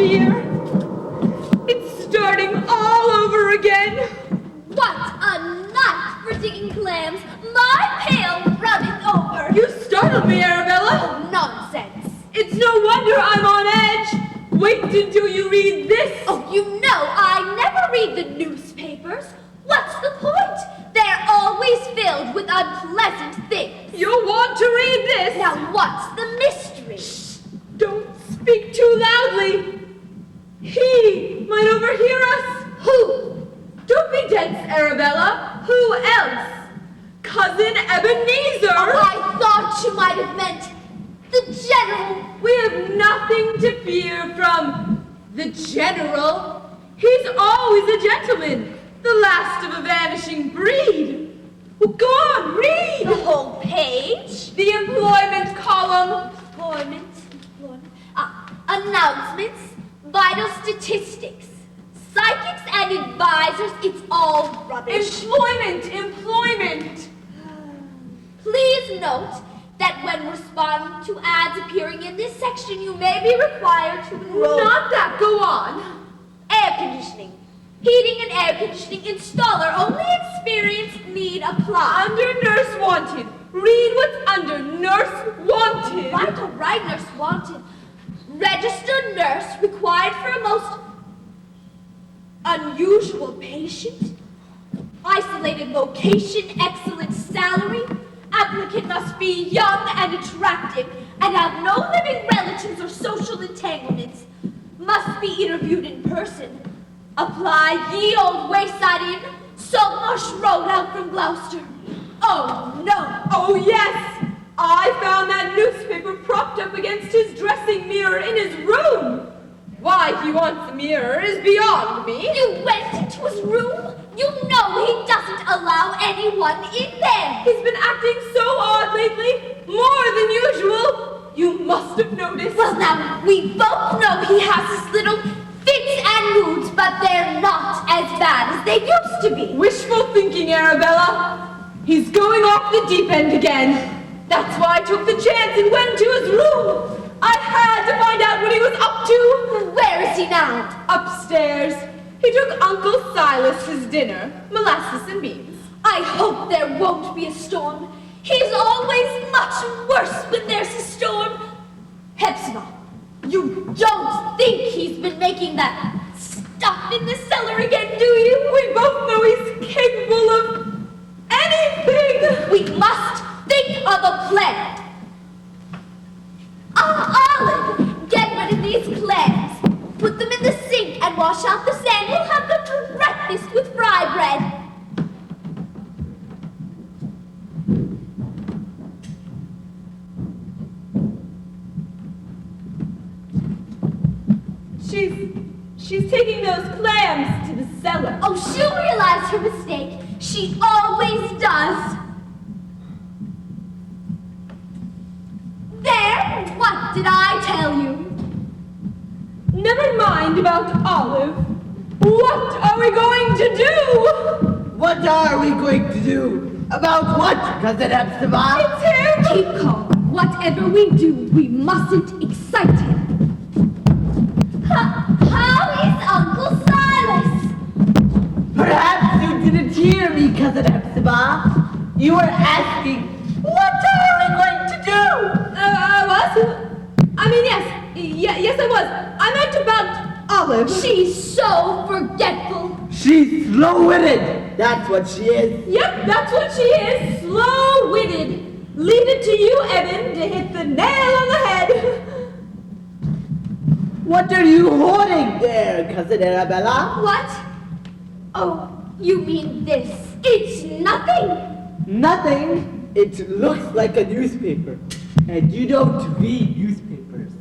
dear. It's starting all over again. What a night for digging clams. My pail runneth over. You startled me, Arabella. Oh, nonsense. It's no wonder I'm on edge. Wait until you read this. Oh, you know I never read the newspapers. What's the point? They're always filled with unpleasant things. You'll want to read this. Now, what's the mystery? Shh, don't speak too loudly. He might overhear us. Who? Don't be dense, Arabella. Who else? Cousin Ebenezer. Oh, I thought you might have meant the General. We have nothing to fear from the General. He's always a gentleman, the last of a vanishing breed. Well, go on, read. The whole page? The employment column. Employment. Announcements, vital statistics, psychics and advisors, it's all rubbish. Employment. Please note that when responding to ads appearing in this section, you may be required to enroll. Not that, go on. Air conditioning. Heating and air conditioning installer. Only experienced need apply. Under nurse wanted. Read what's under nurse wanted. Right, nurse wanted. Registered nurse required for a most unusual patient. Isolated location, excellent salary. Applicant must be young and attractive and have no living relatives or social entanglements. Must be interviewed in person. Apply ye old wayside inn, Saltmarsh Road out from Gloucester. Oh no! Oh yes! I found that newspaper propped up against his dressing mirror in his room. Why he wants a mirror is beyond me. You went into his room? You know he doesn't allow anyone in there. He's been acting so odd lately, more than usual. You must have noticed. Well, now, we both know he has his little fits and moods, but they're not as bad as they used to be. Wishful thinking, Arabella. He's going off the deep end again. That's why I took the chance and went to his room. I had to find out what he was up to. Where is he now? Upstairs. He took Uncle Silas his dinner, molasses and beans. I hope there won't be a storm. He's always much worse when there's a storm. Hepzibah, you don't think he's been making that stuff in the cellar again, do you? We both know he's capable of anything. We must think of a plan. Olive, get rid of these clams. Put them in the sink and wash out the sand. We'll have them for breakfast with fry bread. She's taking those clams to the cellar. Oh, she'll realize her mistake. She always does. There, what did I tell you? Never mind about Olive. What are we going to do? What are we going to do? About what, Cousin Hepzibah? It's him! Keep calm. Whatever we do, we mustn't excite him. How is Uncle Silas? Perhaps you didn't hear me, Cousin Hepzibah. You were asking, what are we going to do? I was? I mean, yes, I was. I meant about Olive. She's so forgetful. She's slow-witted. That's what she is. Yep, that's what she is. Slow-witted. Leave it to you, Evan, to hit the nail on the head. What are you holding there, Cousin Arabella? What? Oh, you mean this? It's nothing. Nothing. It looks like a newspaper. And you don't read newspapers.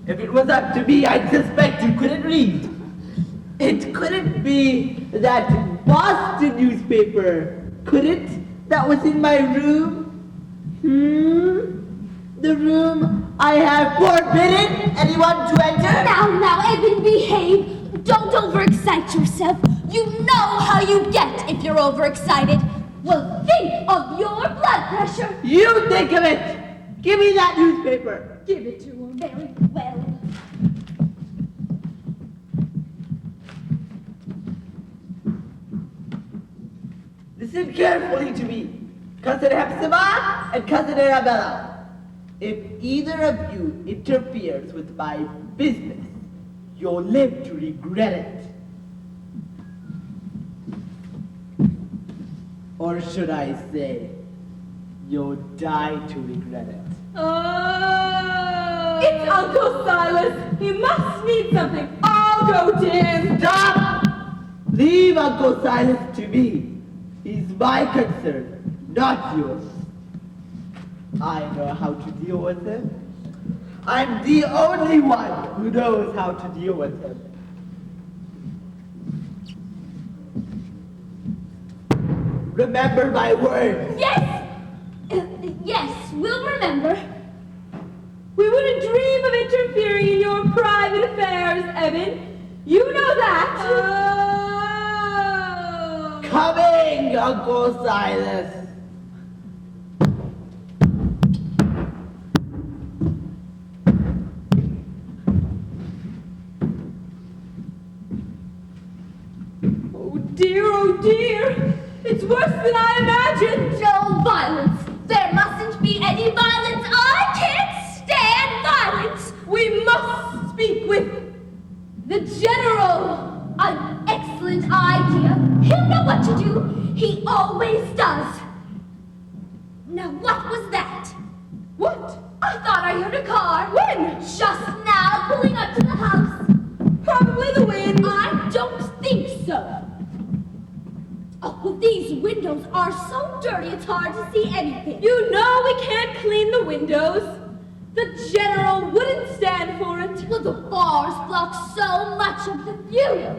If it was up to me, I'd suspect you couldn't read. It couldn't be that Boston newspaper, could it? That was in my room? The room I have forbidden anyone to enter? Now, Evan, behave. Don't overexcite yourself. You know how you get if you're overexcited. Well, think of your blood pressure. You think of it. Give me that newspaper. Give it to her. Very well. Listen carefully to me, Cousin Hepzibah and Cousin Arabella. If either of you interferes with my business, you'll live to regret it. Or should I say, you'll die to regret it. Oh! It's Uncle Silas. He must need something. I'll go to him. Stop! Leave Uncle Silas to me. He's my concern, not yours. I know how to deal with him. I'm the only one who knows how to deal with him. Remember my words. Yes! Yes, we'll remember. We wouldn't dream of interfering in your private affairs, Evan. You know that. Oh. Coming, Uncle Silas. Oh dear. It's worse than I imagined. No violence. There mustn't be any violence. I can't stand violence. We must speak with the General. An excellent idea. He'll know what to do. He always does. Now, what was that? What? I thought I heard a car. When? Just now, pulling up to the house. Probably the wind. I don't think so. Oh, these windows are so dirty it's hard to see anything. You know we can't clean the windows. The General wouldn't stand for it. Well, the bars block so much of the view.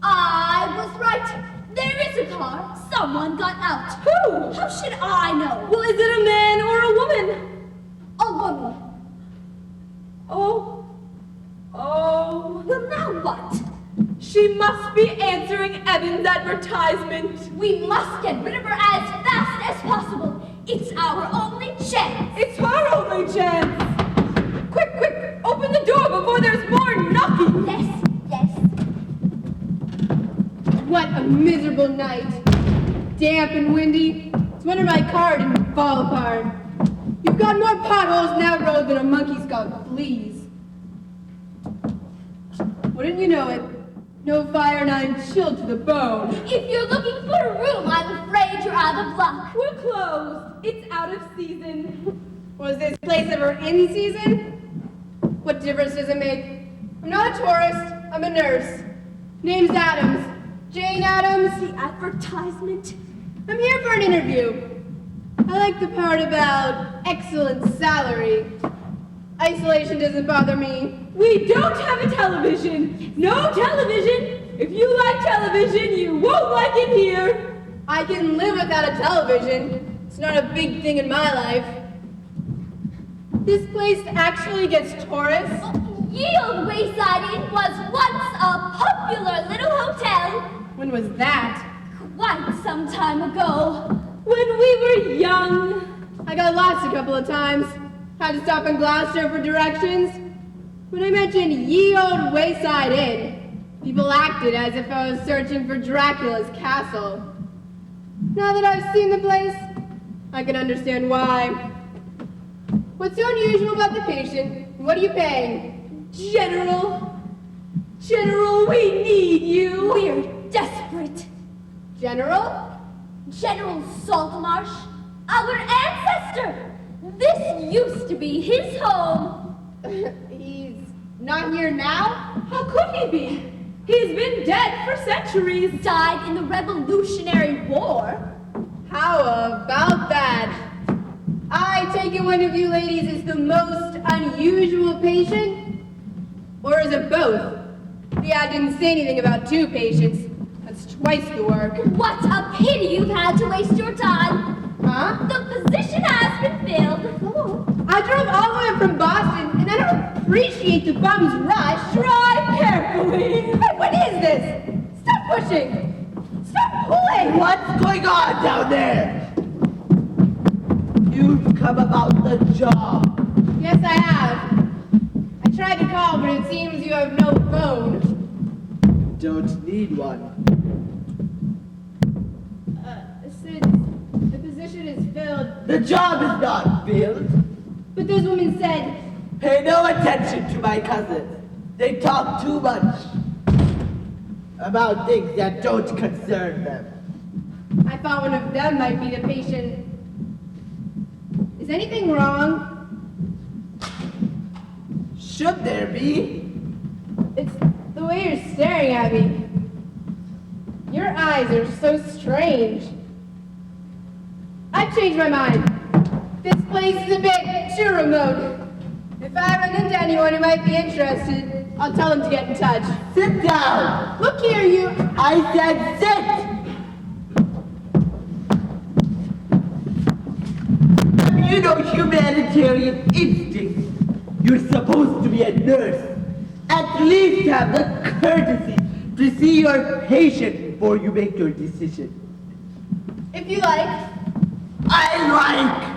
I was right. There is a car. Someone got out. Who? How should I know? Well, is it a man or a woman? A woman. Oh. Well, now what? She must be answering Evan's advertisement. We must get rid of her as fast as possible. It's our only chance. It's her only chance. Quick, open the door before there's more knocking. Yes. What a miserable night. Damp and windy. It's wonder my car didn't fall apart. You've got more potholes in that road than a monkey's got fleas. Wouldn't you know it? No fire and I'm chilled to the bone. If you're looking for a room, I'm afraid you're out of luck. We're closed. It's out of season. Was this place ever in season? What difference does it make? I'm not a tourist. I'm a nurse. Name's Adams. Jane Adams. The advertisement. I'm here for an interview. I like the part about excellent salary. Isolation doesn't bother me. We don't have a television. No television. If you like television, you won't like it here. I can live without a television. It's not a big thing in my life. This place actually gets tourists. Yield Wayside Inn was once a popular little hotel. When was that? Quite some time ago. When we were young. I got lost a couple of times. Had to stop in Gloucester for directions. When I mentioned ye old Wayside Inn, people acted as if I was searching for Dracula's castle. Now that I've seen the place, I can understand why. What's so unusual about the patient? What are you paying? General, we need you. We're desperate. General? General Saltmarsh, our ancestor. This used to be his home. He's not here now? How could he be? He's been dead for centuries. Died in the Revolutionary War. How about that? I take it one of you ladies is the most unusual patient? Or is it both? The ad didn't say anything about two patients. That's twice the work. What a pity you've had to waste your time. Huh? The position has been filled. Oh. I drove all the way up from Boston, and I don't appreciate the bum's rush. Drive carefully. Hey, what is this? Stop pushing. Stop pulling. What's going on down there? You've come about the job. Yes, I have. I tried to call, but it seems you have no phone. Don't need one. The job is not filled. But those women said, Pay no attention to my cousins. They talk too much about things that don't concern them. I thought one of them might be the patient. Is anything wrong? Should there be? It's the way you're staring at me. Your eyes are so strange. I've changed my mind. This place is a bit too remote. If I run into anyone who might be interested, I'll tell them to get in touch. Sit down! Look here, you. I said sit! Have you no humanitarian instincts? You're supposed to be a nurse. At least have the courtesy to see your patient before you make your decision. If you like. I like!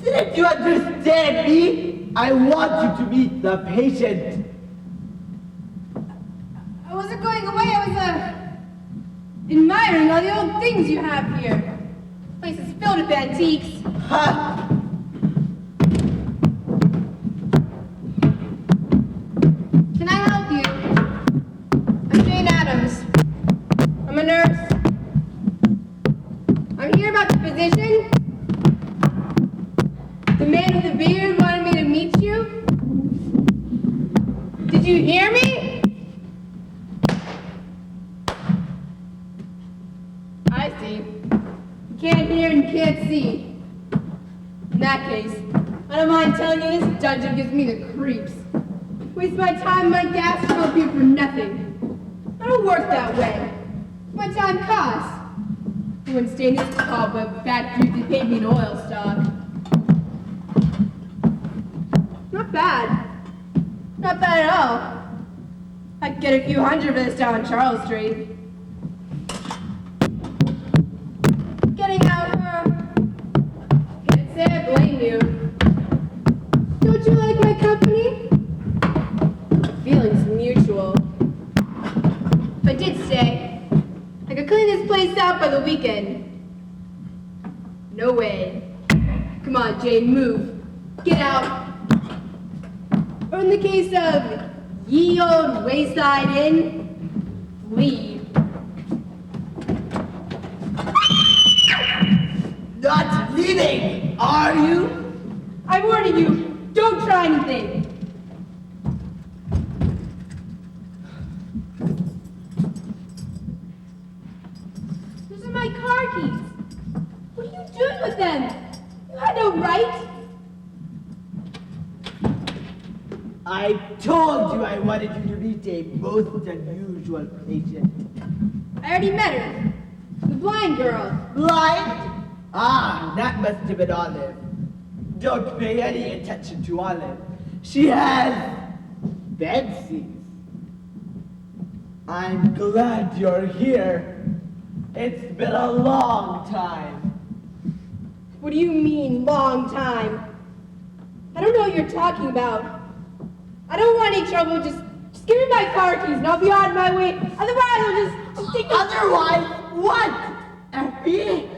Didn't you understand me? I want you to meet the patient. I wasn't going away. I was, admiring all the old things you have here. Place is filled with antiques. Huh? Can I help you? I'm Jane Adams. I'm a nurse. I'm here about the physician. The man with the beard wanted me to meet you. Did you hear me? I see. You can't hear and you can't see. In that case, I don't mind telling you this dungeon gives me the creeps. Waste my time, my gas to help you for nothing. I don't work that way. My time costs. I wouldn't stay in this cobweb factory if they paid me in oil stock. Not bad. Not bad at all. I could get a few hundred of this down Charles Street. Getting out, can't say I blame you. Don't you like my company? Feelings mutual. If I did stay, I could clean this place out by the weekend. No way. Come on, Jane, move. Get out. Or in the case of ye old wayside inn, leave. Not leaving, are you? I'm warning you, don't try anything. Those are my car keys. What are you doing with them? You had no right. I told you I wanted you to meet a most unusual patient. I already met her. The blind girl. Blind? Ah, that must have been Olive. Don't pay any attention to Olive. She has bed seats. I'm glad you're here. It's been a long time. What do you mean, long time? I don't know what you're talking about. I don't want any trouble. Just give me my car keys and I'll be on my way. Otherwise, I'll take the... Otherwise, what? Effie?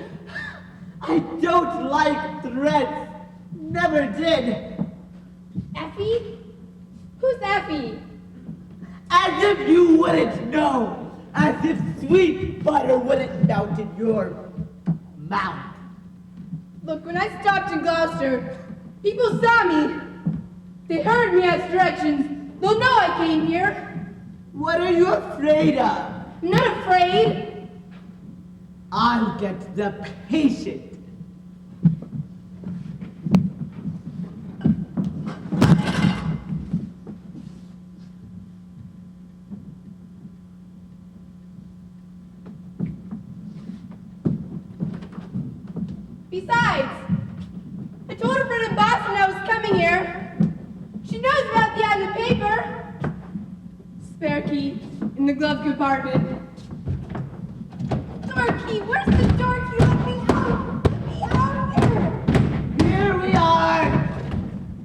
I don't like threats. Never did. Effie? Who's Effie? As if you wouldn't know. As if sweet butter wouldn't melt in your mouth. Look, when I stopped in Gloucester, people saw me. They heard me ask directions. They'll know I came here. What are you afraid of? I'm not afraid. I'll get the patient. Besides, I told her friend in Boston I was coming here. She knows about the ad in the paper. Spare key in the glove compartment. Door key, where's the door key? Let me out! Let me out of here! Here we are.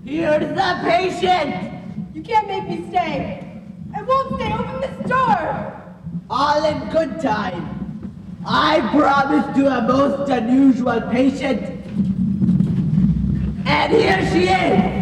Here's the patient. You can't make me stay. I won't stay. Open this door. All in good time. I promised to a most unusual patient. And here she is.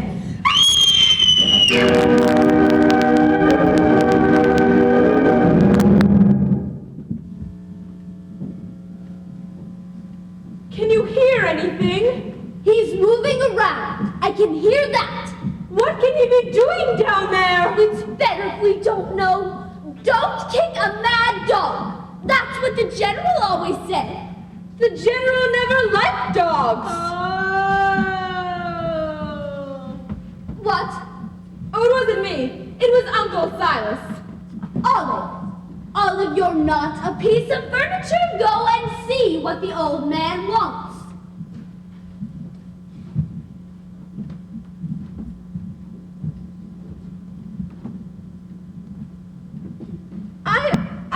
Can you hear anything? He's moving around. I can hear that. What can he be doing down there? It's better if we don't know. Don't kick a mad dog. That's what the general always said. The general never liked dogs. What? Oh, it wasn't me. It was Uncle Silas. Olive, you're not a piece of furniture. Go and see what the old man wants.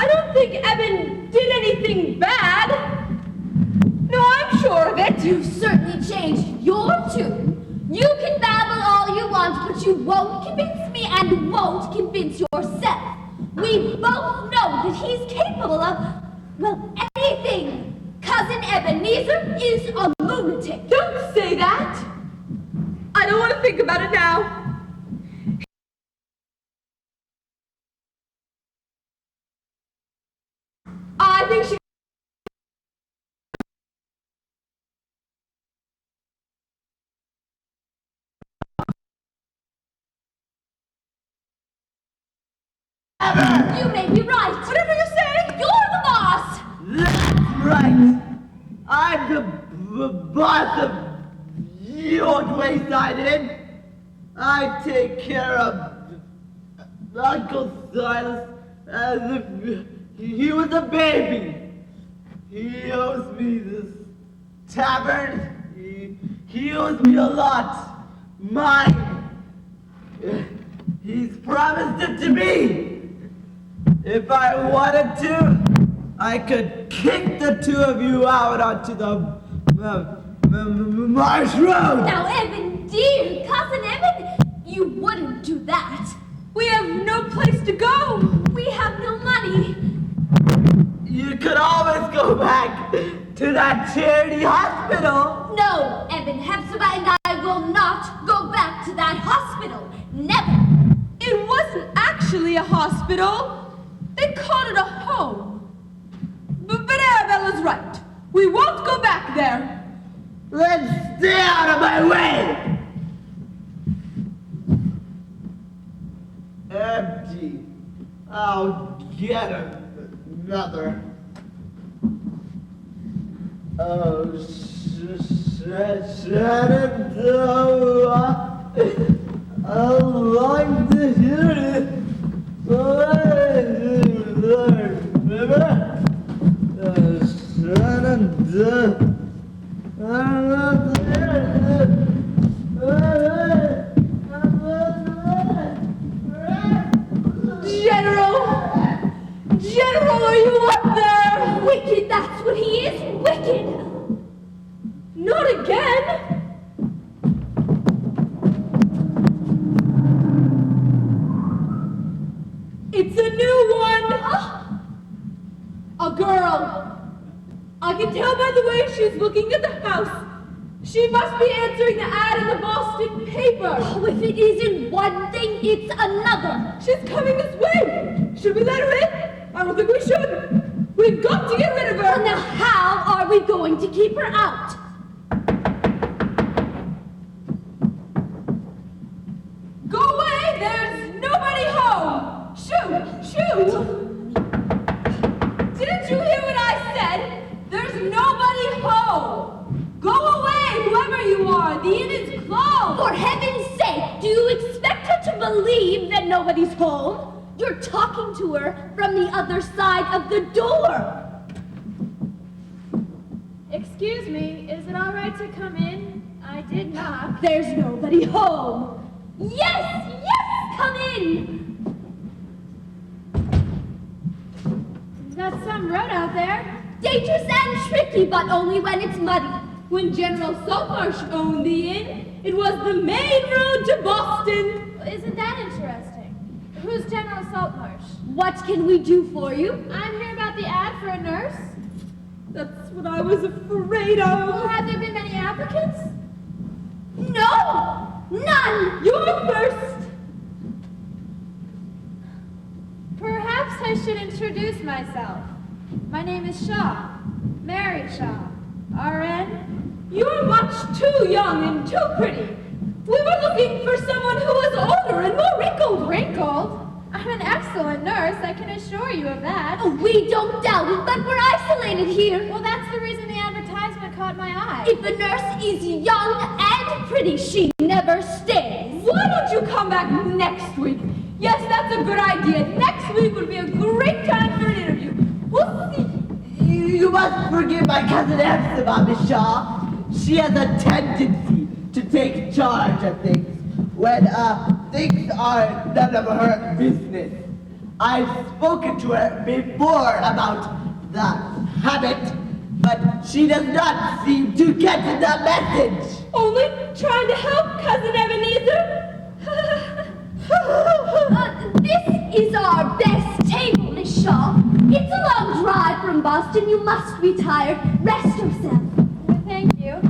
I don't think Eben did anything bad. No, I'm sure of it. You've certainly changed your tune. You can babble all you want, but you won't convince me and won't convince yourself. We both know that he's capable of, well, anything. Cousin Ebenezer is a lunatic. Don't say that. I don't want to think about it now. I think she... You may be right. Whatever you say. You're the boss. That's right. I'm the boss of the old Wayside Inn. I take care of Uncle Silas as if he was a baby. He owes me this tavern. He owes me a lot. Mine. He's promised it to me. If I wanted to, I could kick the two of you out onto the marsh road. Now, Evan, dear cousin Evan, you wouldn't do that. We have no place to go. We have no money. You could always go back to that charity hospital. No, Evan, Hepzibah and I will not go back to that hospital. Never. It wasn't actually a hospital. They called it a home. But Arabella's right. We won't go back there. Then stay out of my way. Empty. I'll get another. Oh, Shenandoah. I like to hear it. Remember? Shenandoah. I love to hear it. General, are you up there? Wicked, that's what he is. Wicked. Not again. It's a new one. A girl. I can tell by the way she's looking at the house. She must be answering the ad in the Boston paper. Oh, if it isn't one thing, it's another. She's coming this way. Should we let her in? I don't think we should. We've got to get rid of her. Now, how are we going to keep her out? Go away. There's nobody home. Shoot. Didn't you hear what I said? There's nobody home. Go away, whoever you are. The inn is closed. For heaven's sake, do you expect her to believe that nobody's home? You're talking to her from the other side of the door. Excuse me, is it all right to come in? I did knock. There's nobody home. Yes, come in. That's some road out there. Dangerous and tricky, but only when it's muddy. When General Saltmarsh owned the inn, it was the main road to Boston. Isn't that interesting? Who's General Saltmarsh? What can we do for you? I'm here about the ad for a nurse. That's what I was afraid Well, of. have there been many applicants? No! None! You're first. Perhaps I should introduce myself. My name is Shaw. Mary Shaw. RN? You're much too young and too pretty. We were looking for someone who was older and more wrinkled. Wrinkled? I'm an excellent nurse, I can assure you of that. Oh, we don't doubt it, but we're isolated here. Well, that's the reason the advertisement caught my eye. If a nurse is young and pretty, she never stays. Why don't you come back next week? Yes, that's a good idea. Next week would be a great time for an interview. We'll see. You must forgive my cousin Epsiba, Miss Shaw. She has a tendency to take charge of things when things are none of her business. I've spoken to her before about the habit, but she does not seem to get the message. Only trying to help Cousin Ebenezer. This is our best table, Miss Shaw. It's a long drive from Boston. You must be tired. Rest yourself. Thank you.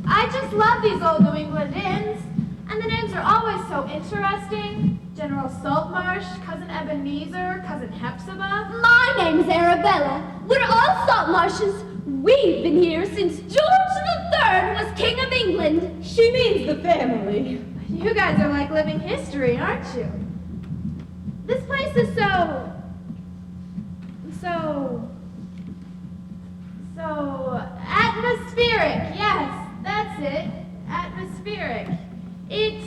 I just love these old New England inns, and the names are always so interesting. General Saltmarsh, Cousin Ebenezer, Cousin Hepzibah. My name's Arabella. We're all salt marshes. We've been here since George III was King of England. She means the family. You guys are like living history, aren't you? This place is so atmospheric. Yes, that's it. Atmospheric. It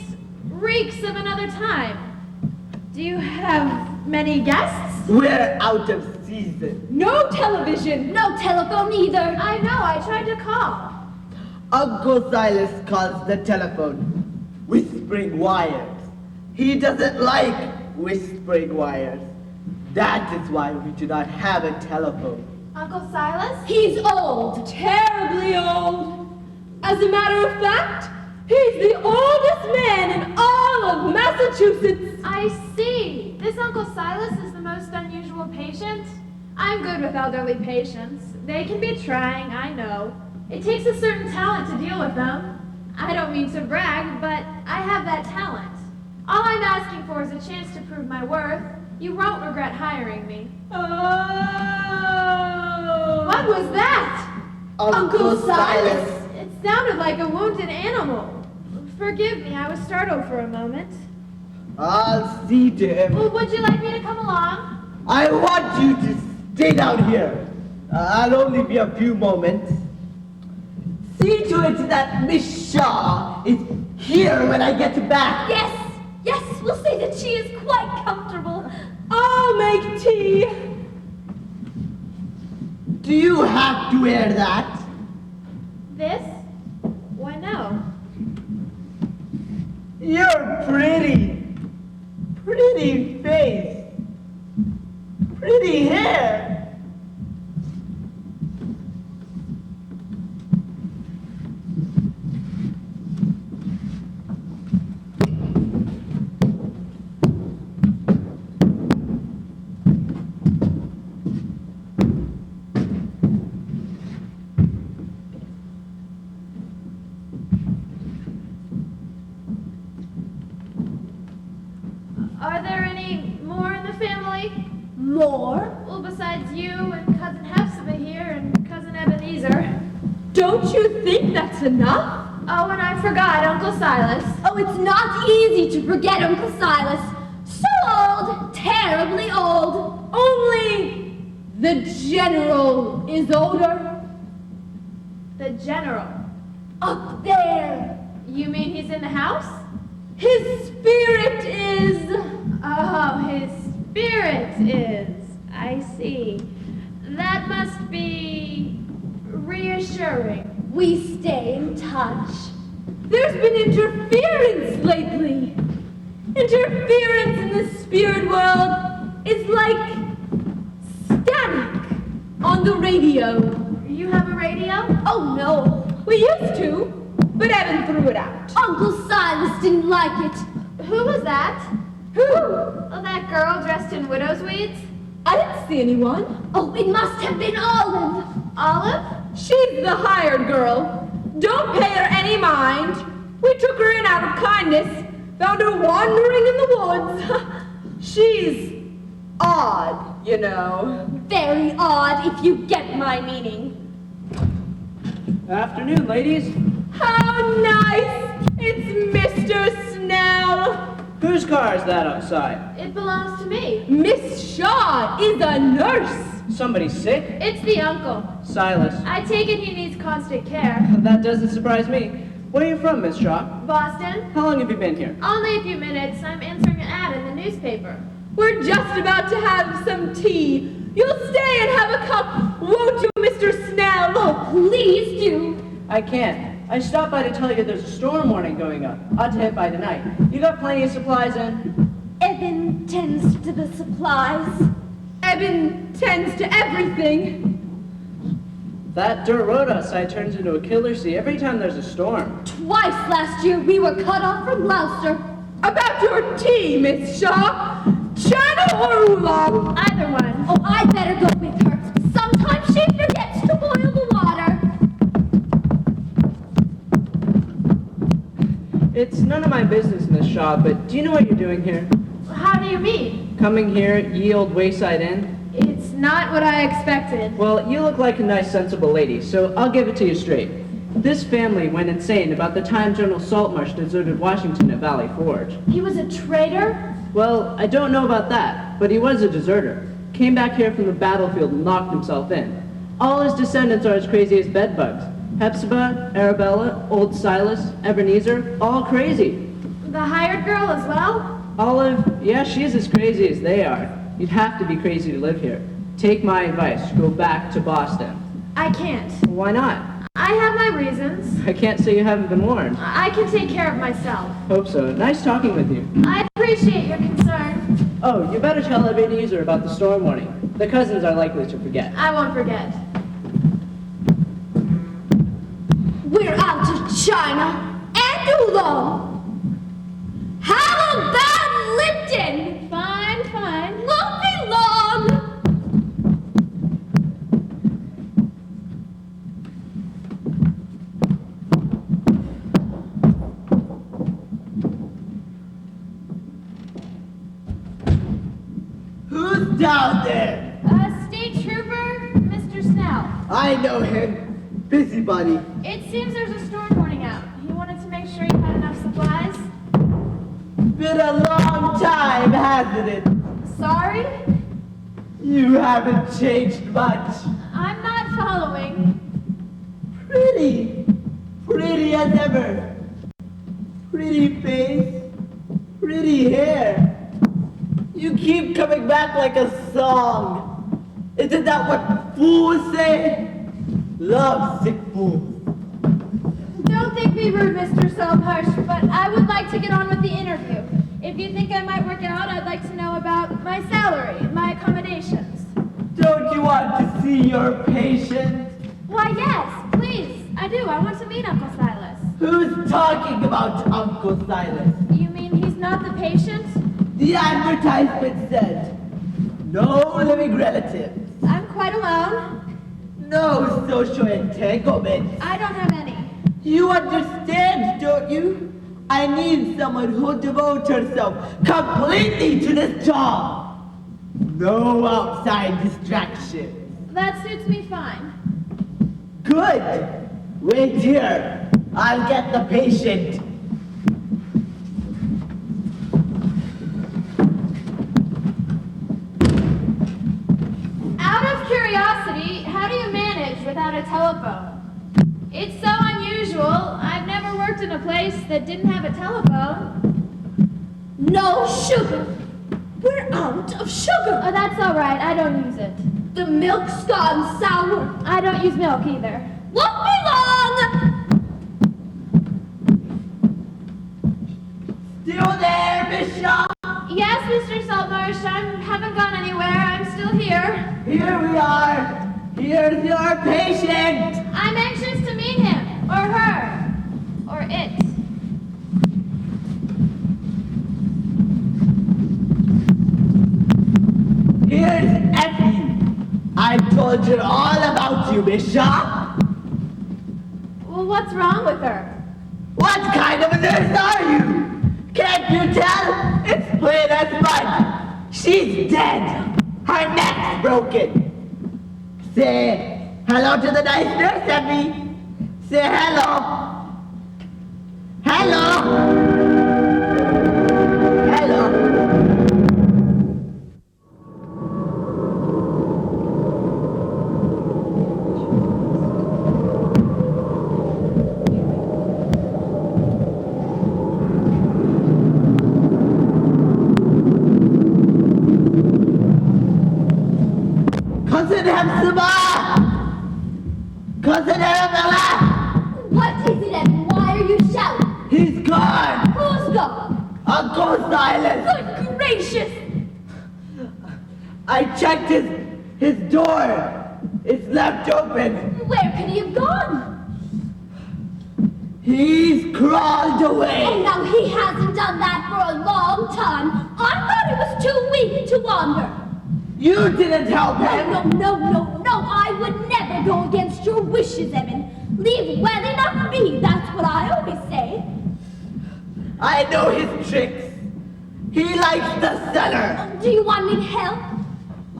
reeks of another time. Do you have many guests? We're out of season. No television. No telephone either. I know, I tried to call. Uncle Silas calls the telephone whispering wires. He doesn't like whispering wires. That is why we do not have a telephone. Uncle Silas? He's old. Terribly old. As a matter of fact, he's the oldest man in all of Massachusetts. I see. This Uncle Silas is the most unusual patient. I'm good with elderly patients. They can be trying, I know. It takes a certain talent to deal with them. I don't mean to brag, but I have that talent. All I'm asking for is a chance to prove my worth. You won't regret hiring me. Oh. What was that? Uncle Silas. It sounded like a wounded animal. Forgive me, I was startled for a moment. I'll see to him. Well, would you like me to come along? I want you to stay down here. I'll only be a few moments. See to it that Miss Shaw is here when I get back. Yes, we'll say that she is quite comfortable. I'll make tea. Do you have to wear that? This? Why no? You're pretty. Pretty face. Pretty hair. Are there any more in the family? More? Well, besides you and Cousin Hepzibah here and Cousin Ebenezer. Don't you think that's enough? Oh, and I forgot Uncle Silas. Oh, it's not easy to forget Uncle Silas. So old, terribly old. Only the general is older. The General. Up there. You mean he's in the house? His spirit is. Oh, his spirit is. I see. That must be reassuring. We stay in touch. There's been interference lately. Interference in the spirit world is like static on the radio. You have a radio? Oh no. We used to. but Evan threw it out. Uncle Silas didn't like it. Who was that? Who? Oh, that girl dressed in widow's weeds? I didn't see anyone. Oh, it must have been Olive. Olive? She's the hired girl. Don't pay her any mind. We took her in out of kindness. Found her wandering in the woods. She's odd, you know. Very odd, if you get my meaning. Afternoon, ladies. How nice! It's Mr. Snell. Whose car is that outside? It belongs to me. Miss Shaw is a nurse. Somebody sick? It's the uncle. Silas. I take it he needs constant care. That doesn't surprise me. Where are you from, Miss Shaw? Boston? How long have you been here? Only a few minutes. I'm answering an ad in the newspaper. We're just about to have some tea. You'll stay and have a cup, won't you, Mr. Snell? Oh, please do. I can't. I stopped by to tell you there's a storm warning going up. Ought to hit by tonight. You got plenty of supplies in? Evan tends to the supplies. Evan tends to everything. That dirt road outside turns into a killer sea every time there's a storm. Twice last year we were cut off from Gloucester. About your tea, Miss Shaw. China or oolong? Either one. Oh, I'd better go with her. Sometimes she forgets to boil the water. It's none of my business, Miss Shaw, but do you know what you're doing here? How do you mean? Coming here, ye old wayside inn? It's not what I expected. Well, you look like a nice, sensible lady, so I'll give it to you straight. This family went insane about the time General Saltmarsh deserted Washington at Valley Forge. He was a traitor? Well, I don't know about that, but he was a deserter. Came back here from the battlefield and locked himself in. All his descendants are as crazy as bedbugs. Hepzibah, Arabella, old Silas, Ebenezer, all crazy. The hired girl as well? Olive, yeah, she's as crazy as they are. You'd have to be crazy to live here. Take my advice, go back to Boston. I can't. Why not? I have my reasons. I can't say you haven't been warned. I can take care of myself. Hope so. Nice talking with you. I appreciate your concern. Oh, you better tell Ebenezer about the storm warning. The cousins are likely to forget. I won't forget. We're out to China and Oolong. How about Lipton? Fine, fine. Won't be long. Who's down there? State Trooper, Mr. Snell. I know him. Busybody. It seems there's a storm warning out. He wanted to make sure you had enough supplies. Been a long time, hasn't it? Sorry? You haven't changed much. I'm not following. Pretty. Pretty as ever. Pretty face. Pretty hair. You keep coming back like a song. Isn't that what fools say? Love sick fools. Don't think me rude, Mr. Saltmarsh, but I would like to get on with the interview. If you think I might work out, I'd like to know about my salary, my accommodations. Don't you want to see your patient? Why, yes, please. I do. I want to meet Uncle Silas. Who's talking about Uncle Silas? You mean he's not the patient? The advertisement said, no living relatives, I'm quite alone. no social entanglement. I don't have any. You understand, don't you? I need someone who'll devote herself completely to this job. No outside distractions. That suits me fine. Good. Wait here. I'll get the patient. Out of curiosity, how do you manage without a telephone? It's so unusual. I've never worked in a place that didn't have a telephone. No sugar. We're out of sugar. Oh, that's all right. I don't use it. The milk's gone sour. I don't use milk either. Won't be long. Still there, Miss Shaw? Yes, Mr. Saltmarsh, I haven't gone anywhere. I'm still here. Here we are. Here's your patient. I'm anxious to meet him, or her. Or it? Here's Effie. I've told her all about you, Miss Shaw. Well, what's wrong with her? What kind of a nurse are you? Can't you tell? It's plain as mud. She's dead. Her neck's broken. Say hello to the nice nurse, Effie. Say hello. Hello. Hello. Cousin Hepzibah! Cousin Arabella! What is it, Evan? Why are you shouting? He's gone! Who's gone? Uncle Silas! Good gracious! I checked his door. It's left open. Where could he have gone? He's crawled Oh, away. now he hasn't done that for a long time. I thought he was too weak to wander. You didn't help him. No, I would never go against your wishes, Evan. Leave well enough be, that's what I always say. I know his tricks. He likes the cellar. Do you want me to help?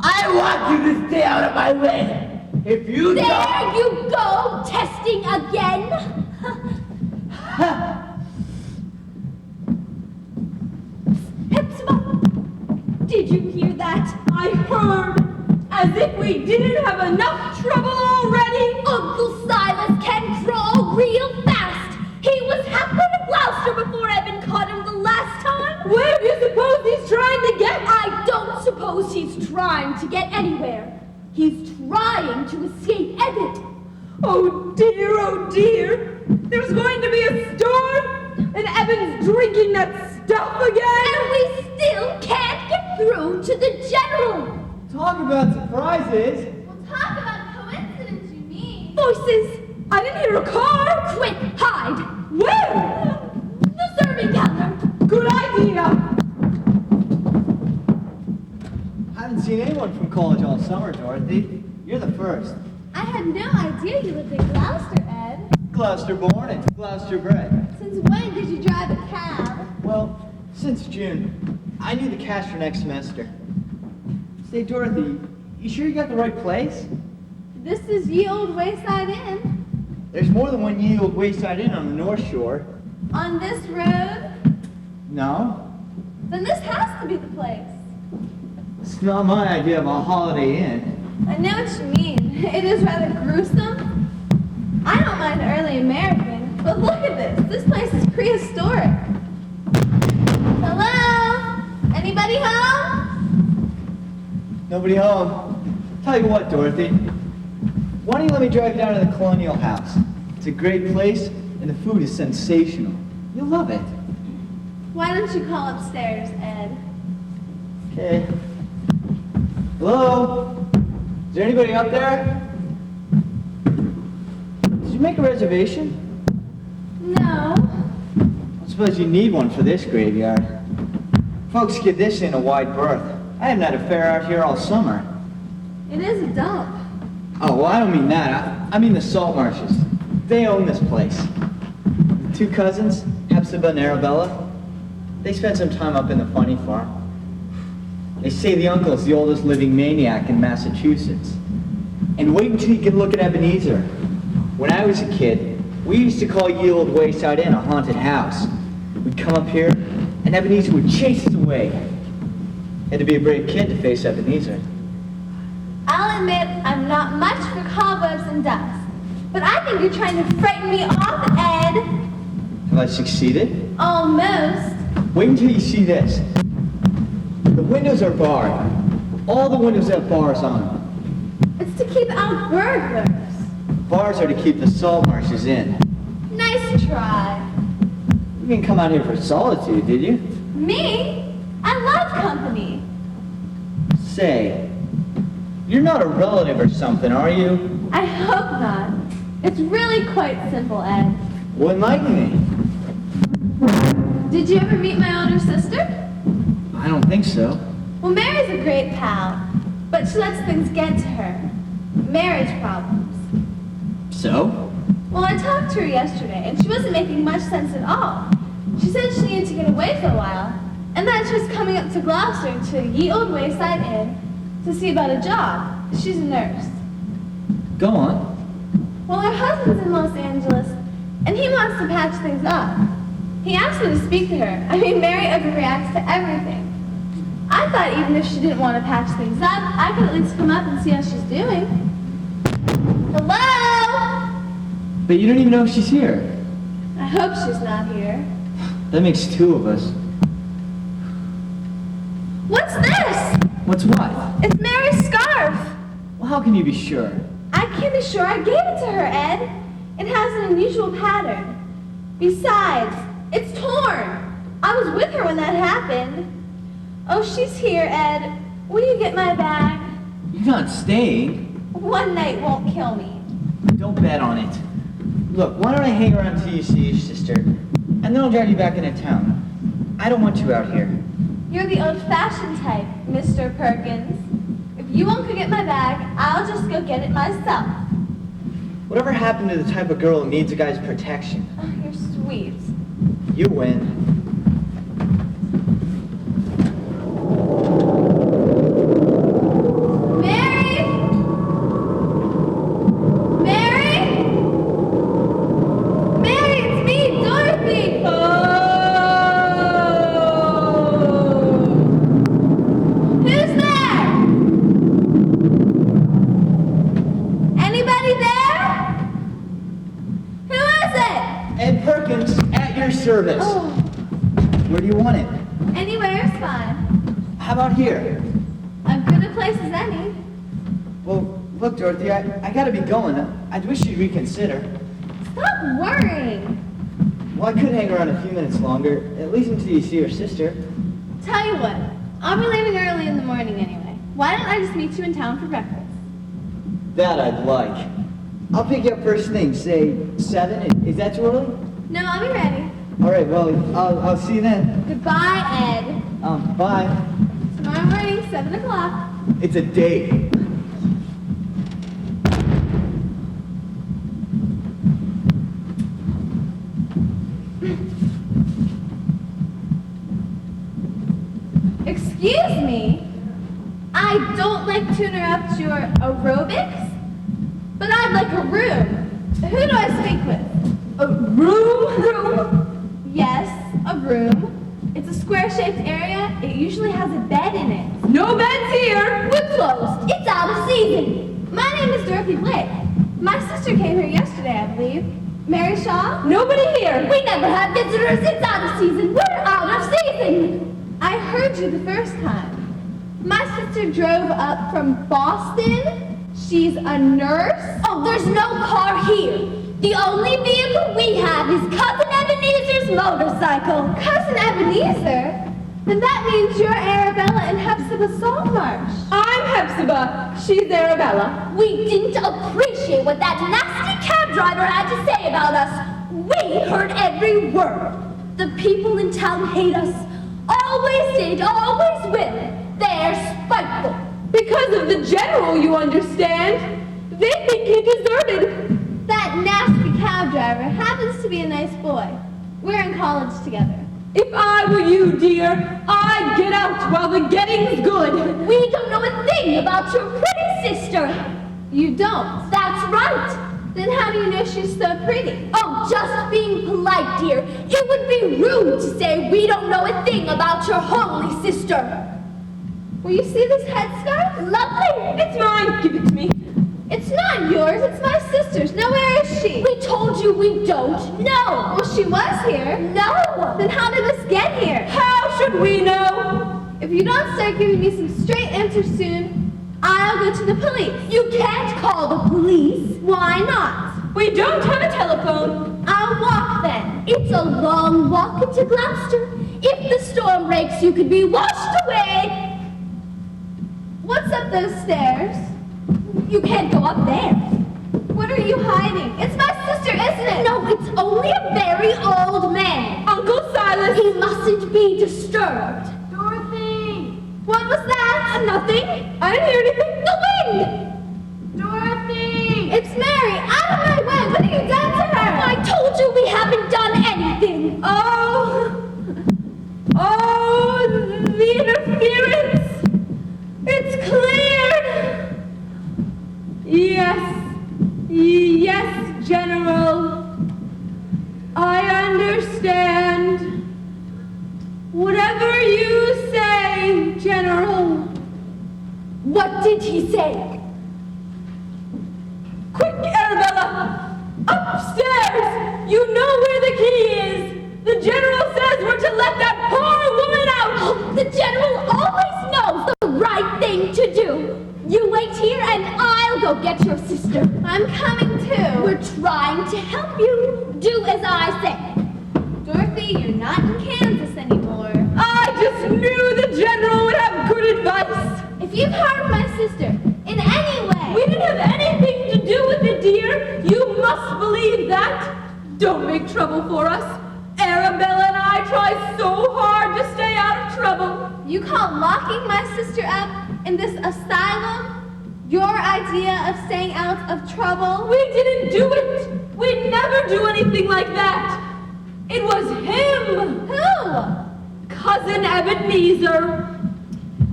I want you to stay out of my way. If you There don't... you go, testing again. Hepzibah, did you hear that? I heard, as if we didn't have enough trouble already. Uncle Silas can crawl real fast. He was halfway to Gloucester before Evan caught him the last time. Where do you suppose he's trying to get? I don't suppose he's trying to get anywhere. He's trying to escape Evan. Oh dear. There's going to be a storm, and Evan's drinking that stuff again. And we still can't get through to the general. Talk about surprises. Well, talk about coincidence, you mean. Voices. I didn't hear a car. Quick, hide. Where? The serving gallery. Good idea. Haven't seen anyone from college all summer, Dorothy. You're the first. I had no idea you lived in Gloucester, Ed. Gloucester born and Gloucester bred. Since when did you drive a cab? Well, since June. I knew the cash for next semester. Say, Dorothy, you sure you got the right place? This is Ye Old Wayside Inn. There's more than one Ye Old Wayside Inn on the North Shore. On this road? No, Then this has to be the place. it's not my idea of a Holiday Inn. I know what you mean. It is rather gruesome. I don't mind early American, but look at this. This place is prehistoric. Hello? Anybody home? Nobody home. Tell you what, Dorothy. Why don't you let me drive you down to the Colonial House? It's a great place, and the food is sensational. You'll love it. Why don't you call upstairs, Ed? Okay. Hello? Is there anybody up there? Did you make a reservation? No. I suppose you need one for this graveyard. Folks get this in a wide berth. I haven't had a fare out here all summer. It is a dump. Oh, well, I don't mean that. I mean the salt marshes. They own this place. The two cousins, Hepzibah and Arabella, they spent some time up in the funny farm. They say the uncle's the oldest living maniac in Massachusetts. And wait until you can look at Ebenezer. When I was a kid, we used to call Ye Old Wayside Inn a haunted house. We'd come up here, and Ebenezer would chase us away. Had to be a brave kid to face Ebenezer. I'll admit I'm not much for cobwebs and dust. But I think you're trying to frighten me off, Ed. Have I succeeded? Almost. Wait until you see this. The windows are barred. All the windows have bars on them. It's to keep out burglars. Bars are to keep the salt marshes in. Nice try. You didn't come out here for solitude, did you? Me? I love company. Say, you're not a relative or something, are you? I hope not. It's really quite simple, Ed. Well, enlighten me. Did you ever meet my older sister? I don't think so. Well, Mary's a great pal, but she lets things get to her. Marriage problems. So? Well, I talked to her yesterday, and she wasn't making much sense at all. She said she needed to get away for a while, and that she was coming up to Gloucester to Ye Old Wayside Inn to see about a job. She's a nurse. Go on. Well, her husband's in Los Angeles, and he wants to patch things up. He asked me to speak to her. I mean, Mary overreacts to everything. I thought even if she didn't want to patch things up, I could at least come up and see how she's doing. Hello? But you don't even know if she's here. I hope she's not here. That makes two of us. What's this? What's what? It's Mary's scarf. Well, how can you be sure? I can't be sure I gave it to her, Ed. It has an unusual pattern. Besides, it's torn. I was with her when that happened. Oh, she's here, Ed. Will you get my bag? You're not staying. One night won't kill me. Don't bet on it. Look, why don't I hang around till you see your sister, and then I'll drive you back into town. I don't want you out here. You're the old-fashioned type, Mr. Perkins. If you won't go get my bag, I'll just go get it myself. Whatever happened to the type of girl who needs a guy's protection? Oh, you're sweet. You win. Mary! Mary! Mary, it's me, Dorothy! Oh! Who's there? Anybody there? Who is it? Ed Perkins, at your service. Oh, Where do you want it? anywhere's fine. How about here? I'm good a place as any. Well, look, Dorothy, I gotta be going. I'd wish you'd reconsider. Stop worrying. Well, I could hang around a few minutes longer, at least until you see your sister. Tell you what, I'll be leaving early in the morning anyway. Why don't I just meet you in town for breakfast? That I'd like. I'll pick you up first thing, say 7. Is that too early? No, I'll be ready. All right, well, I'll see you then. Goodbye, Ed. Bye. Tomorrow morning, 7 o'clock. It's a date. Excuse me? I don't like to interrupt your aerobics, but I'd like a room. Who do I speak with? A room? Room? Yes, a room. It's a square-shaped area. It usually has a bed in it. No beds here. We're closed. It's out of season. My name is Dorothy Blake. My sister came here yesterday, I believe. Mary Shaw? Nobody here. We never have visitors. It's out of season. We're out of season. I heard you the first time. My sister drove up from Boston. She's a nurse. Oh, there's no car here. The only vehicle we have is Cousin Ebenezer's motorcycle. Cousin Ebenezer? Then that means you're Arabella and Hepzibah Saltmarsh. I'm Hepzibah. She's Arabella. We didn't appreciate what that nasty cab driver had to say about us. We heard every word. The people in town hate us. Always did, always will. They're spiteful. Because of the general, you understand. They think he deserted. That nasty cab driver happens to be a nice boy. We're in college together. If I were you, dear, I'd get out while the getting's good. We don't know a thing about your pretty sister. You don't? That's right. Then how do you know she's so pretty? Oh, just being polite, dear. It would be rude to say we don't know a thing about your holy sister. Will you see this headscarf? Lovely. It's mine. Give it to me. It's not yours, it's my sister's. Now where is she? We told you we don't know. Well, she was here. No. Then how did this get here? How should we know? If you don't start giving me some straight answers soon, I'll go to the police. You can't call the police. Why not? We don't have a telephone. I'll walk then. It's a long walk into Gloucester. If the storm breaks, you could be washed away. What's up those stairs? You can't go up there. What are you hiding? It's my sister, isn't it? No, it's only a very old man. Uncle Silas. He be disturbed. Dorothy! What was that? Nothing. I didn't hear anything. The wind! Dorothy! It's Mary! Out of my way! What have you done to her? I told you we haven't done anything! Oh, the interference! It's cleared! Yes, General. I understand. Whatever you say, General. What did he say? Quick, Arabella! Upstairs! You know where the key is! The General says we're to let that poor woman out! Oh, the General always knows the right thing to do. You wait here and I'll go get your sister. I'm coming too. We're trying to help you. Do as I say. Dorothy, you're not in Kansas anymore. I just knew the General would have good advice! If you've harmed my sister in any way, We didn't have anything to do with it, dear! You must believe that! Don't make trouble for us! Arabella and I try so hard to stay out of trouble! you call locking my sister up in this asylum your idea of staying out of trouble? We didn't do it! We'd never do anything like that! It was him! Who? Cousin Ebenezer.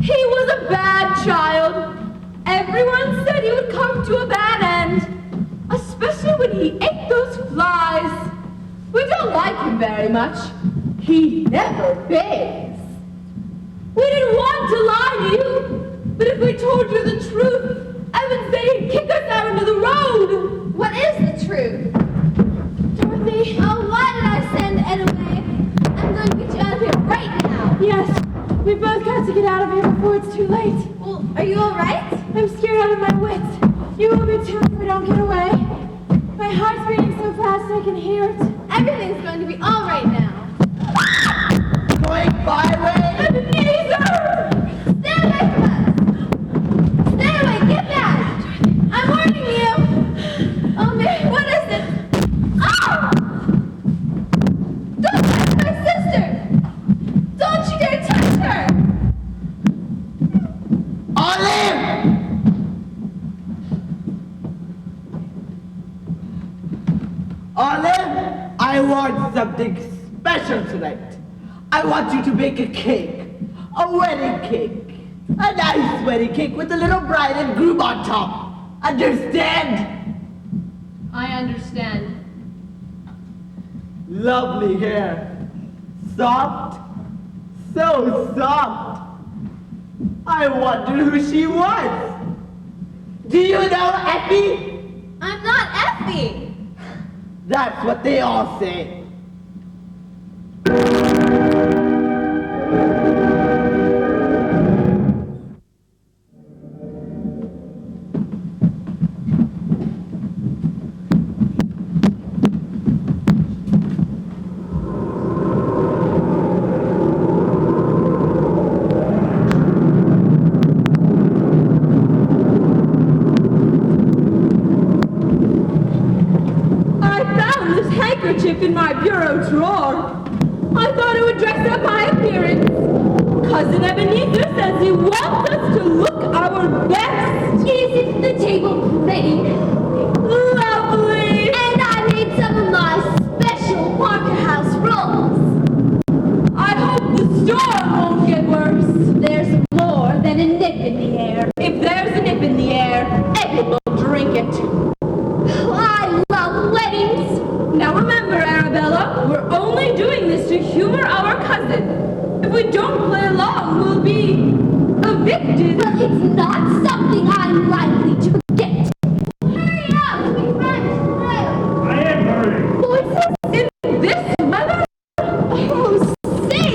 He was a bad child. Everyone said he would come to a bad end, especially when he ate those flies. We don't like him very much. He never begs. We didn't want to lie to you, but if we told you the truth, I would say he'd kick us out into the road. What is the truth? Dorothy. Oh, why did I send Ed away? I'm going to get you out of here right now. Yes, we both got to get out of here before it's too late. Well, are you all right? I'm scared out of my wits. You will be too if we don't get away. My heart's beating so fast I can hear it. Everything's going to be all right now. Going byway! Ebenezer! Stay away from us! Stay away! Get back! I'm warning you! Oh, Mary, what is it? Oh! Don't touch my sister! Don't you dare touch her! Olive! Olive, I want something special tonight. I want you to bake a cake. A wedding cake. A nice wedding cake with a little bride and groom on top. Understand? I understand. Lovely hair. Soft. So soft. I wonder who she was. Do you know Effie? I'm not Effie! That's what they all say. In my bureau drawer. I thought it would dress up my appearance. Cousin Ebenezer says he wants us to look our best. Isn't the table pretty? Lovely. And I made some of my special Parker House rolls. I hope the storm won't get worse. There's more than a nip in the air. If there's a nip in the air, Eddie will drink it. I love weddings. Now remember, Arabella, we're only doing this to humor our cousin. If we don't play along, we'll be evicted. Well, it's not something I'm likely to forget. Hurry up! We run through! I am hurrying. Voices in this weather? Oh, say!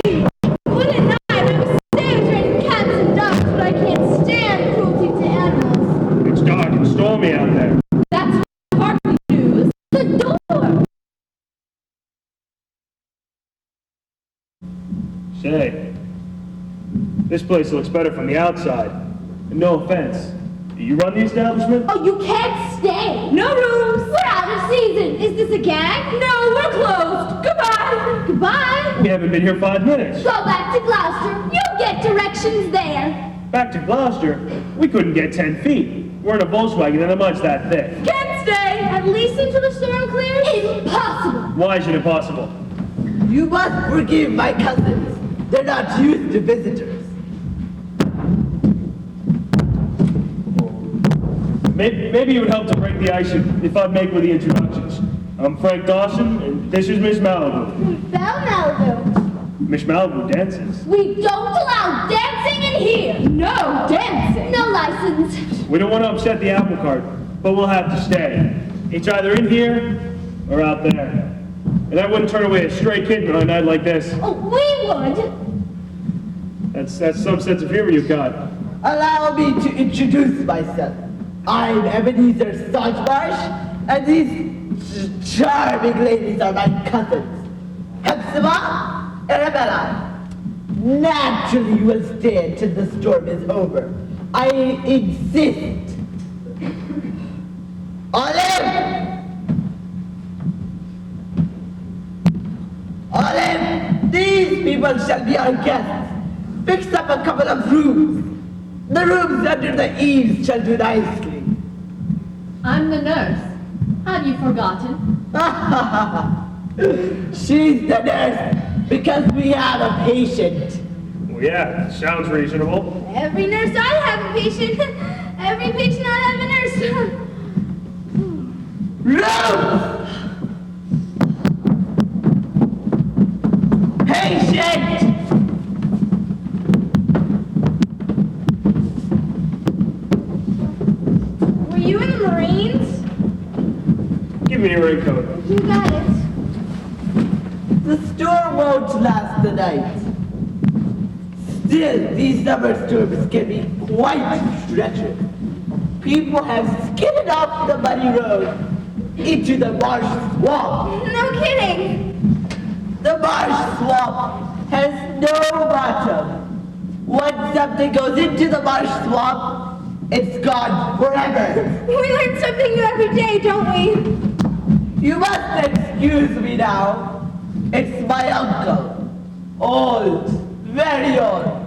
What a night! I was saved training cats and dogs, but I can't stand cruelty to animals. It's dark and stormy out there. That's hardly news. The door! Say, this place looks better from the outside. And no offense, do you run the establishment? Oh, you can't stay! No rooms. We're out of season! Is this a gag? No, we're closed. Goodbye. Goodbye! We haven't been here 5 minutes. Go back to Gloucester. You'll get directions there. Back to Gloucester? We couldn't get 10 feet. We're in a Volkswagen and the mud's that thick. Can't stay! At least until the storm clears? Impossible. Why is it impossible? You must forgive my cousins. They're not used to visitors. Maybe it would help to break the ice if I'd make with the introductions. I'm Frank Dawson, and this is Miss Malibu. Belle Malibu. Miss Malibu dances. We don't allow dancing in here. No dancing! No license. We don't want to upset the apple cart, but we'll have to stay. It's either in here or out there. And I wouldn't turn away a stray kitten on a night like this. Oh, we would. That's some sense of humor you've got. Allow me to introduce myself. I'm Ebenezer Saltmarsh, and these charming ladies are my cousins, Hepzibah and Arabella. Naturally, you will stay until the storm is over. I insist. Olive! Olive, these people shall be our guests. Fix up a couple of rooms. The rooms under the eaves shall do nicely. I'm the nurse. Have you forgotten? She's the nurse because we have a patient. Well, yeah, sounds reasonable. Every nurse I have a patient. Every patient I have a nurse. Room! Patient! Were you in the Marines? Give me your raincoat. You got it. The storm won't last the night. Still, these summer storms can be quite treacherous. People have skidded off the muddy road into the marsh swamp. No kidding. The marsh swamp has no bottom. Once something goes into the marsh swamp, it's gone forever. We learn something new every day, don't we? You must excuse me now. It's my uncle. Old, very old.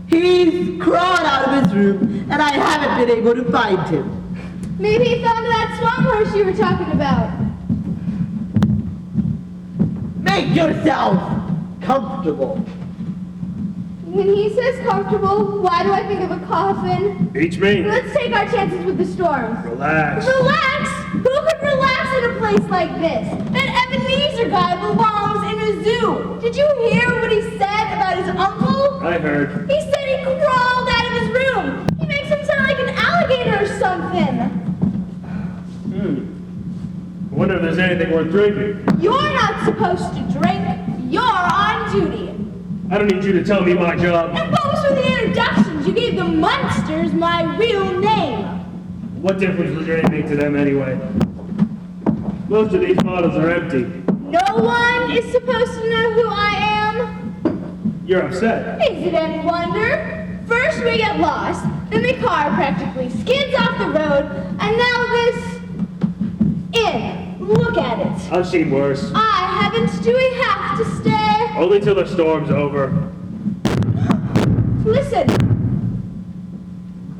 He's crawled out of his room, and I haven't been able to find him. Maybe he found that swamp horse you were talking about. Make yourself comfortable. When he says comfortable, why do I think of a coffin? Beats me. Let's take our chances with the storm. Relax. Relax? Who could relax in a place like this? That Ebenezer guy belongs in a zoo. Did you hear what he said about his uncle? I heard. He said he crawled out of his room. He makes him sound like an alligator or something. I wonder if there's anything worth drinking. You're not supposed to drink. You're on duty. I don't need you to tell me my job. And what was for the introductions? You gave the monsters my real name. What difference does it make to them anyway? Most of these bottles are empty. No one is supposed to know who I am. You're upset. Is it any wonder? First we get lost, then the car practically skids off the road, and now this inn. Look at it. I've seen worse. I haven't. Do we have to stay? Only till the storm's over. Listen,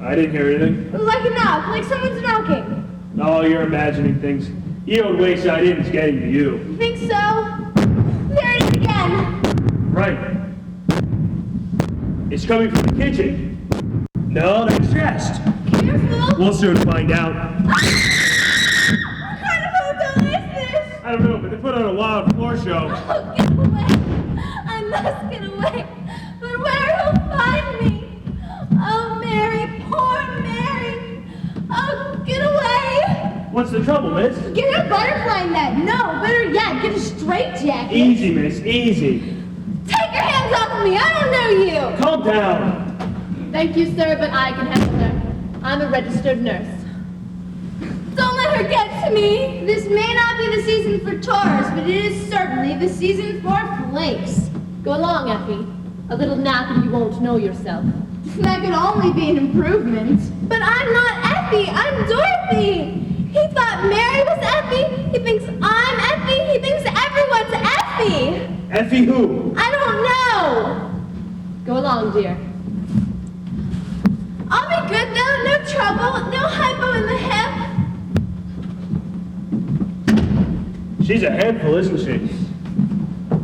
I didn't hear anything. like a knock, like someone's knocking. Oh, you're imagining things. You old wayside inn's getting to you. Think so? There it is again. Right. It's coming from the kitchen. No, the chest. Careful. We'll soon find out. What kind of hotel is this? I don't know, but they put on a wild floor show. Oh, get away. I must get away. But where will find me? Oh, Mary, poor Mary. Oh, get away. What's the trouble, miss? Get a butterfly net. No, better yet, get a straitjacket. Easy, miss, easy. Take your hands off of me. I don't know you. Calm down. Thank you, sir, but I can handle her. I'm a registered nurse. Don't let her get to me. This may not be the season for tourists, but it is certainly the season for flakes. Go along, Effie. A little nap and you won't know yourself. That could only be an improvement. But I'm not Effie, I'm Dorothy. He thought Mary was Effie. He thinks I'm Effie. He thinks everyone's Effie. Effie who? I don't know. Go along, dear. I'll be good though, no trouble, no hypo in the hip. She's a handful, isn't she?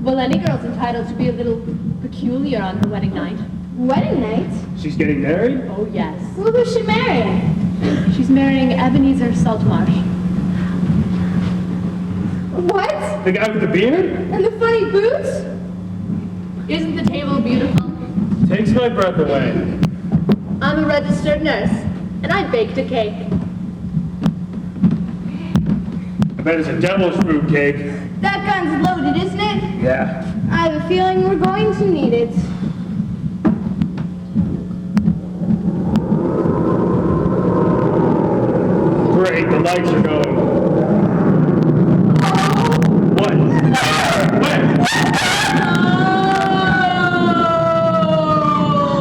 Well, any girl's entitled to be a little peculiar on her wedding night. Wedding night? She's getting married? Oh, yes. Well, who's she marrying? She's marrying Ebenezer Saltmarsh. What? The guy with the beard? And the funny boots? Isn't the table beautiful? Takes my breath away. I'm a registered nurse, and I baked a cake. I bet it's a devil's fruit cake. That gun's loaded, isn't it? Yeah. I have a feeling we're going to need it. Great, the lights are going. What? Where?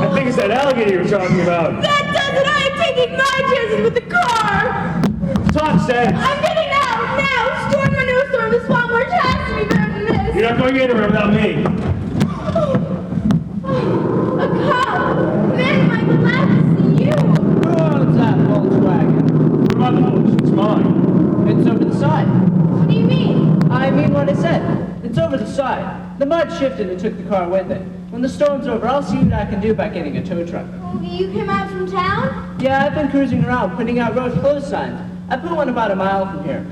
I think it's that alligator you were talking about. That does it! I am taking my chances with the car! Talk sense. I'm getting out now! Storm or no storm, the swamp march has to be better than this! You're not going anywhere without me. A cop! Man, am I glad to see you! Who owns that Volkswagen? What about the books? It's mine. It's over the side. What do you mean? I mean what I said. It's over the side. The mud shifted and took the car with it. When the storm's over, I'll see what I can do by getting a tow truck. Oh, you came out from town? Yeah, I've been cruising around putting out road closed signs. I put one about a mile from here.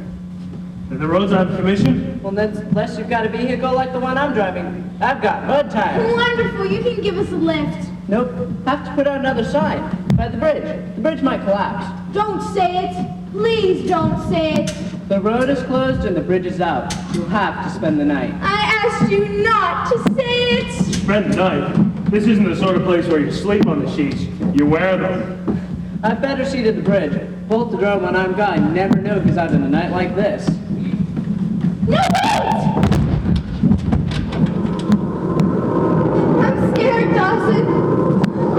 Are the roads out of commission? Well, then, unless you've got a vehicle like the one I'm driving, I've got mud tires. Wonderful, you can give us a lift. Nope, have to put out another sign by the bridge. The bridge might collapse. Don't say it. Please don't say it. The road is closed and the bridge is out. You'll have to spend the night. I asked you not to say it. Spend the night. This isn't the sort of place where you sleep on the sheets. You wear them. I'd better see to the bridge. Bolt the door when I'm gone. Never know who's out in a night like this. No, wait! I'm scared, Dawson.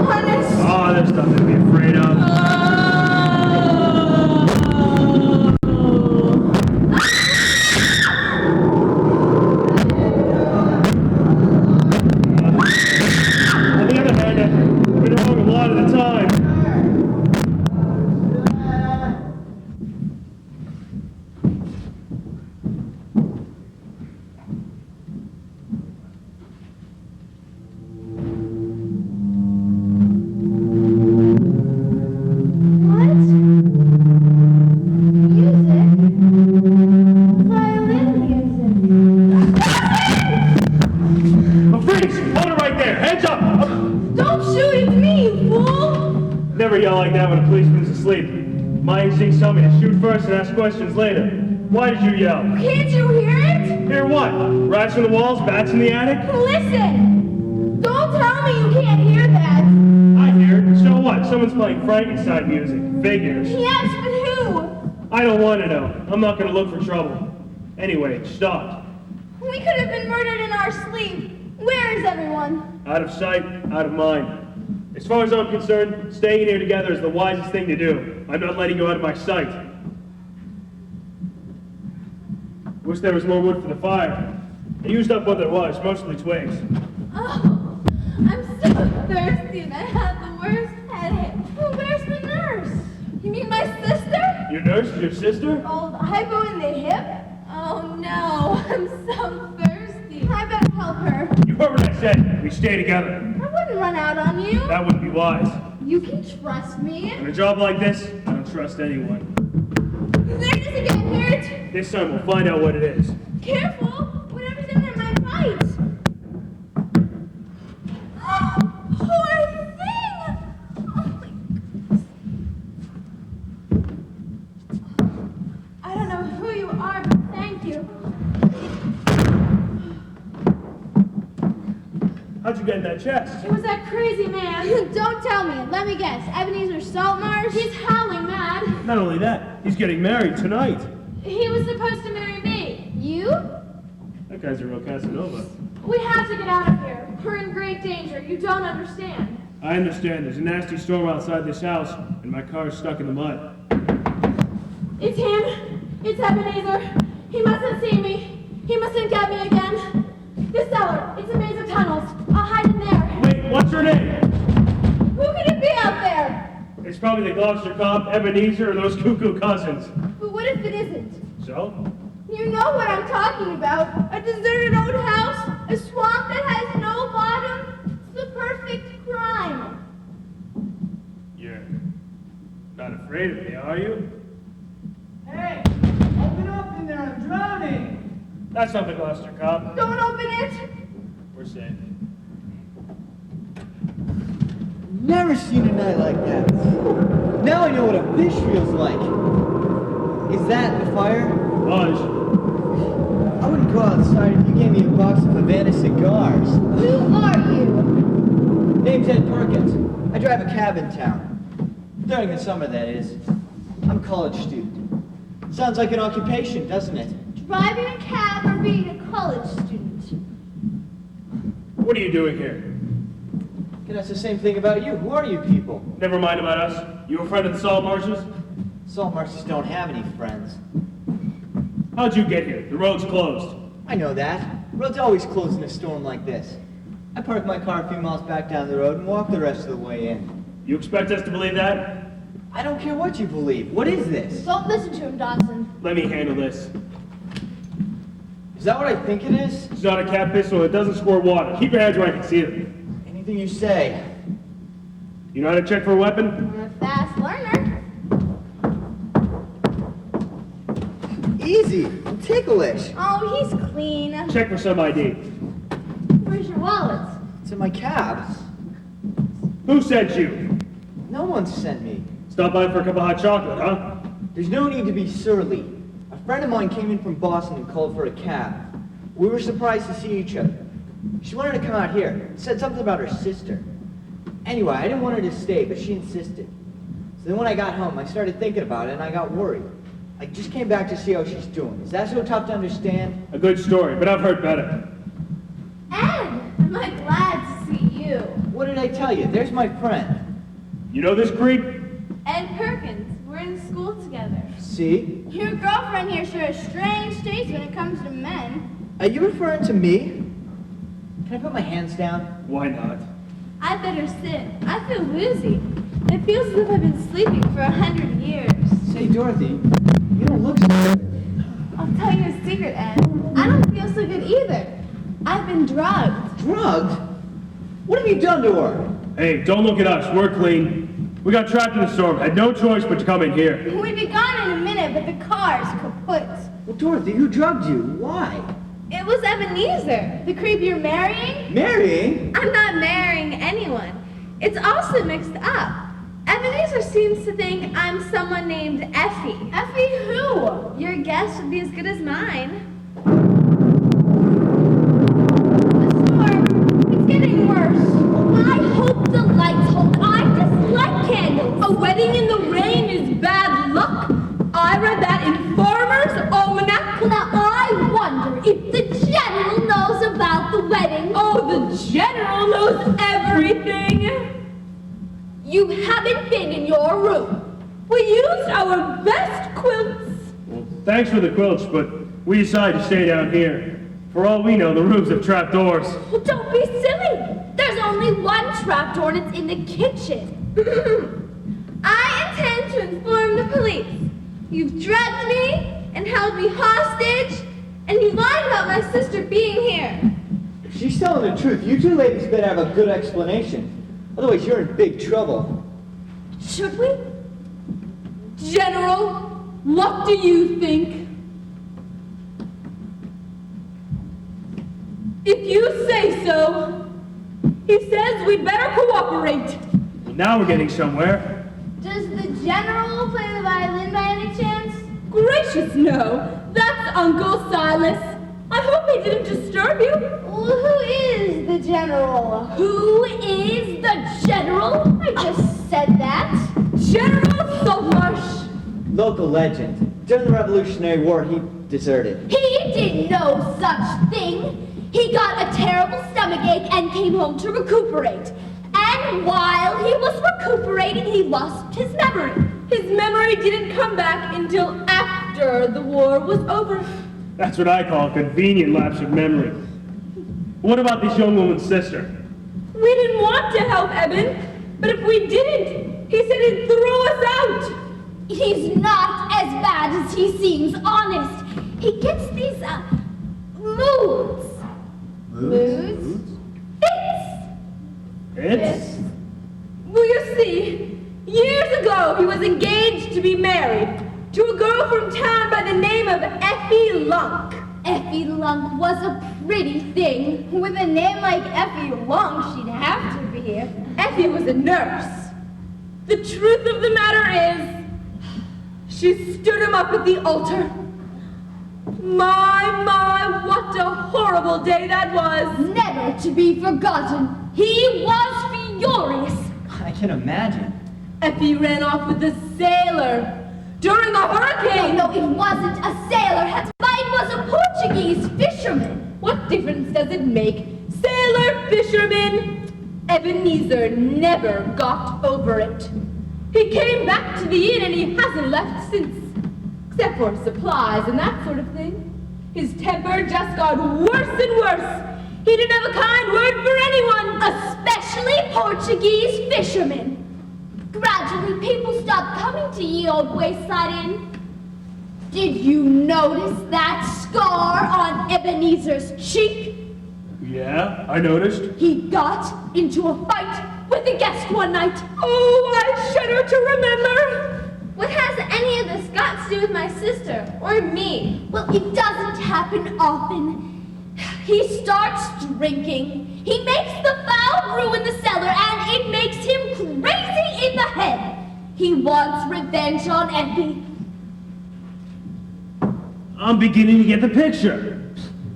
Honest. Oh, there's nothing to be afraid of. On the other hand, I've been wrong a lot of the time. What? Music? Violin music. Oh, freeze! Hold it right there! Hands up! Up. Don't shoot at me, you fool! Never yell like that when a policeman's asleep. My instincts tell me to shoot first and ask questions later. Why did you yell? Can't you hear it? Hear what? Rats on the walls? Bats in the attic? Listen! Don't tell me you can't hear that! I hear it. So what? Someone's playing Frankenstein music. Figures. Yes, but who? I don't want to know. I'm not going to look for trouble. Anyway, it stopped. We could have been murdered in our sleep. Where is everyone? Out of sight, out of mind. As far as I'm concerned, staying here together is the wisest thing to do. I'm not letting you out of my sight. Wish there was more wood for the fire. I used up what there was, mostly twigs. Oh, I'm so thirsty and I have the worst headache. Oh, where's the nurse? You mean my sister? Your nurse is your sister? Old hypo in the hip? Oh no, I'm so thirsty. I better help her. You heard what I said. We stay together. I wouldn't run out on you. That wouldn't be wise. You can trust me. On a job like this, I don't trust anyone. There it is again, hear it? This time we'll find out what it is. Careful, whatever's in there might bite. Poor thing! Oh my goodness. I don't know who you are, but thank you. How'd you get in that chest? It was that crazy man. Don't tell me. Let me guess. Ebenezer Saltmarsh? He's howling mad. Not only that, he's getting married tonight. He was supposed to marry me. You? That guy's a real Casanova. We have to get out of here. We're in great danger. You don't understand. I understand. There's a nasty storm outside this house, and my car's stuck in the mud. It's him. It's Ebenezer. He mustn't see me. He mustn't get me again. This cellar. It's a maze of tunnels. I'll hide in there. Wait, what's her name? Who could it be out there? It's probably the Gloucester Cop, Ebenezer, or those cuckoo cousins. But what if it isn't? So? You know what I'm talking about. A deserted old house, a swamp that has no bottom. It's the perfect crime. You're not afraid of me, are you? Hey, open up in there, I'm drowning. That's not the Gloucester Cop. Don't open it. We're safe. Never seen a night like that. Now I know what a fish feels like. Is that the fire? Hush. I wouldn't go outside if you gave me a box of Havana cigars. Who are you? Name's Ed Perkins. I drive a cab in town. During the summer, that is. I'm a college student. Sounds like an occupation, doesn't it? Driving a cab or being a college student? What are you doing here? Can ask the same thing about you. Who are you people? Never mind about us. You a friend of the salt marshes? Salt marshes don't have any friends. How'd you get here? The road's closed. I know that. Road's always closed in a storm like this. I park my car a few miles back down the road and walk the rest of the way in. You expect us to believe that? I don't care what you believe. What is this? Don't listen to him, Dawson. Let me handle this. Is that what I think it is? It's not a cat pistol. It doesn't squirt water. Keep your hands where I can see them. Anything you say. You know how to check for a weapon? I'm a fast learner. Easy. I'm ticklish. Oh, he's clean. Check for some ID. Where's your wallet? It's in my cab. Who sent you? No one sent me. Stop by for a cup of hot chocolate, huh? There's no need to be surly. A friend of mine came in from Boston and called for a cab. We were surprised to see each other. She wanted to come out here. Said something about her sister. Anyway, I didn't want her to stay, but she insisted. So then when I got home, I started thinking about it and I got worried. I just came back to see how she's doing. Is that so tough to understand? A good story, but I've heard better. Ed, am I glad to see you? What did I tell you? There's my friend. You know this creep? Ed Perkins. We're in school together. See? Your girlfriend here sure has strange tastes when it comes to men. Are you referring to me? Can I put my hands down? Why not? I better sit. I feel woozy. It feels as if I've been sleeping for 100 years. Say, Dorothy, you don't look so good. I'll tell you a secret, Ed. I don't feel so good either. I've been drugged. Drugged? What have you done to her? Hey, don't look at us. We're clean. We got trapped in the storm. Had no choice but to come in here. We'd be gone in a minute, but the car's kaput. Well, Dorothy, who drugged you? Why? It was Ebenezer, the creep you're marrying. Marrying? I'm not marrying anyone. It's also mixed up. Ebenezer seems to think I'm someone named Effie. Effie who? Your guess would be as good as mine. The storm, it's getting worse. I hope the lights hold. I dislike candles. A wedding in the rain is bad luck. I read that in Farmer's Almanac. Now I wonder if the general knows about the wedding. Oh, the general knows everything. You haven't been in your room. We used our best quilts. Well, thanks for the quilts, but we decided to stay down here. For all we know, the rooms have trap doors. Well, don't be silly. There's only one trapdoor and it's in the kitchen. I intend to inform the police. You've drugged me and held me hostage, and you lied about my sister being here. If she's telling the truth, you two ladies better have a good explanation. Otherwise, you're in big trouble. Should we? General, what do you think? If you say so, he says we'd better cooperate. Well, now we're getting somewhere. Does the general play the violin by any chance? Gracious, no. That's Uncle Silas. I hope he didn't disturb you. Well, who is the general? Who is the general? I just said that. General Saltmarsh. Local legend. During the Revolutionary War, he deserted. He did no such thing. He got a terrible stomachache and came home to recuperate. And while he was recuperating, he lost his memory. His memory didn't come back until after the war was over. That's what I call a convenient lapse of memory. What about this young woman's sister? We didn't want to help Eben, but if we didn't, he said he'd throw us out. He's not as bad as he seems, honest. He gets these, moods. Moods? It's? Well, you see, years ago he was engaged to be married to a girl from town by the name of Effie Lunk. Effie Lunk was a pretty thing. With a name like Effie Long, she'd have to be. Effie was a nurse. The truth of the matter is, she stood him up at the altar. My, what a horrible day that was. Never to be forgotten. He was furious. I can imagine. Effie ran off with a sailor during a hurricane. No, it wasn't a sailor. It was a Portuguese fisherman. What difference does it make? Sailor, fisherman. Ebenezer never got over it. He came back to the inn and he hasn't left since. Except for supplies and that sort of thing. His temper just got worse and worse. He didn't have a kind word for anyone. Especially Portuguese fishermen. Gradually, people stopped coming to Ye Old Wayside Inn. Did you notice that scar on Ebenezer's cheek? Yeah, I noticed. He got into a fight with a guest one night. Oh, I shudder to remember. What has any of this got to do with my sister or me? Well, it doesn't happen often. He starts drinking. He makes the foul brew in the cellar, and it makes him crazy in the head. He wants revenge on Effie. I'm beginning to get the picture.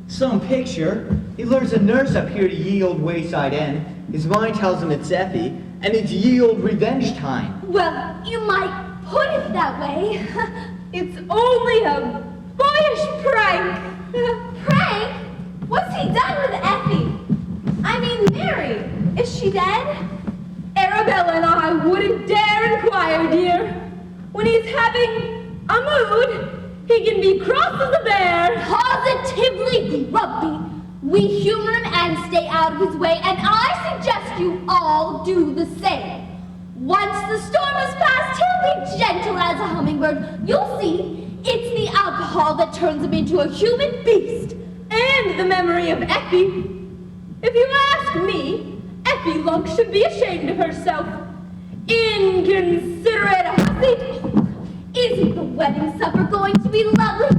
Some picture. He lures a nurse up here to Ye Old Wayside Inn. His mind tells him it's Effie, and it's Ye Old revenge time. Well, you might put it that way. It's only a boyish prank. Prank? What's he done with Effie? I mean, Mary. Is she dead? Arabella and I wouldn't dare inquire, dear. When he's having a mood, he can be cross as a bear. Positively grumpy. We humor him and stay out of his way, and I suggest you all do the same. Once the storm has passed, he'll be gentle as a hummingbird. You'll see, it's the alcohol that turns him into a human beast. And the memory of Effie. If you ask me, Effie Lunk should be ashamed of herself. Inconsiderate hussy. Isn't the wedding supper going to be lovely?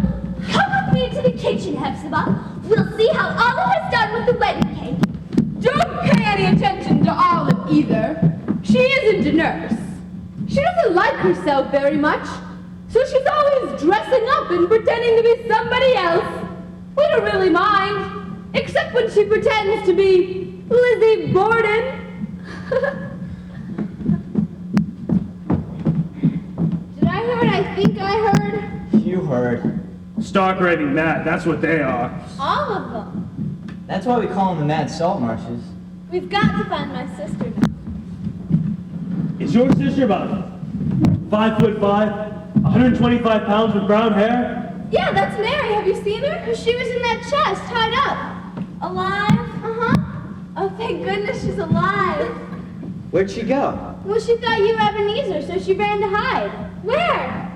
Come with me into the kitchen, Hepzibah. We'll see how Olive has done with the wedding cake. Don't pay any attention to Olive either. She isn't a nurse. She doesn't like herself very much, so she's always dressing up and pretending to be somebody else. We don't really mind, except when she pretends to be Lizzie Borden. Did I hear what I think I heard? You heard. Stark raving mad, that's what they are. All of them. That's why we call them the Mad Salt Marshes. We've got to find my sister now. Is your sister about 5'5", 125 pounds with brown hair? Yeah, that's Mary. Have you seen her? She was in that chest, tied up. Alive? Uh-huh. Oh, thank goodness she's alive. Where'd she go? Well, she thought you were Ebenezer, so she ran to hide. Where?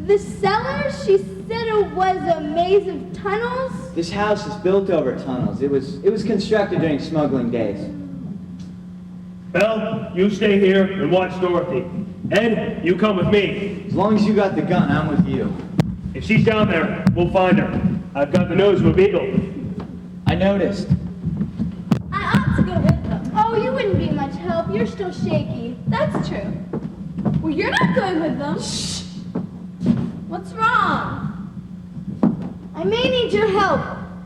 The cellar? She said it was a maze of tunnels. This house is built over tunnels. It was constructed during smuggling days. Belle, you stay here and watch Dorothy. Ed, you come with me. As long as you got the gun, I'm with you. If she's down there, we'll find her. I've got the nose of a beagle. I noticed. I ought to go with them. Oh, you wouldn't be much help. You're still shaky. That's true. Well, you're not going with them. Shh. What's wrong? I may need your help.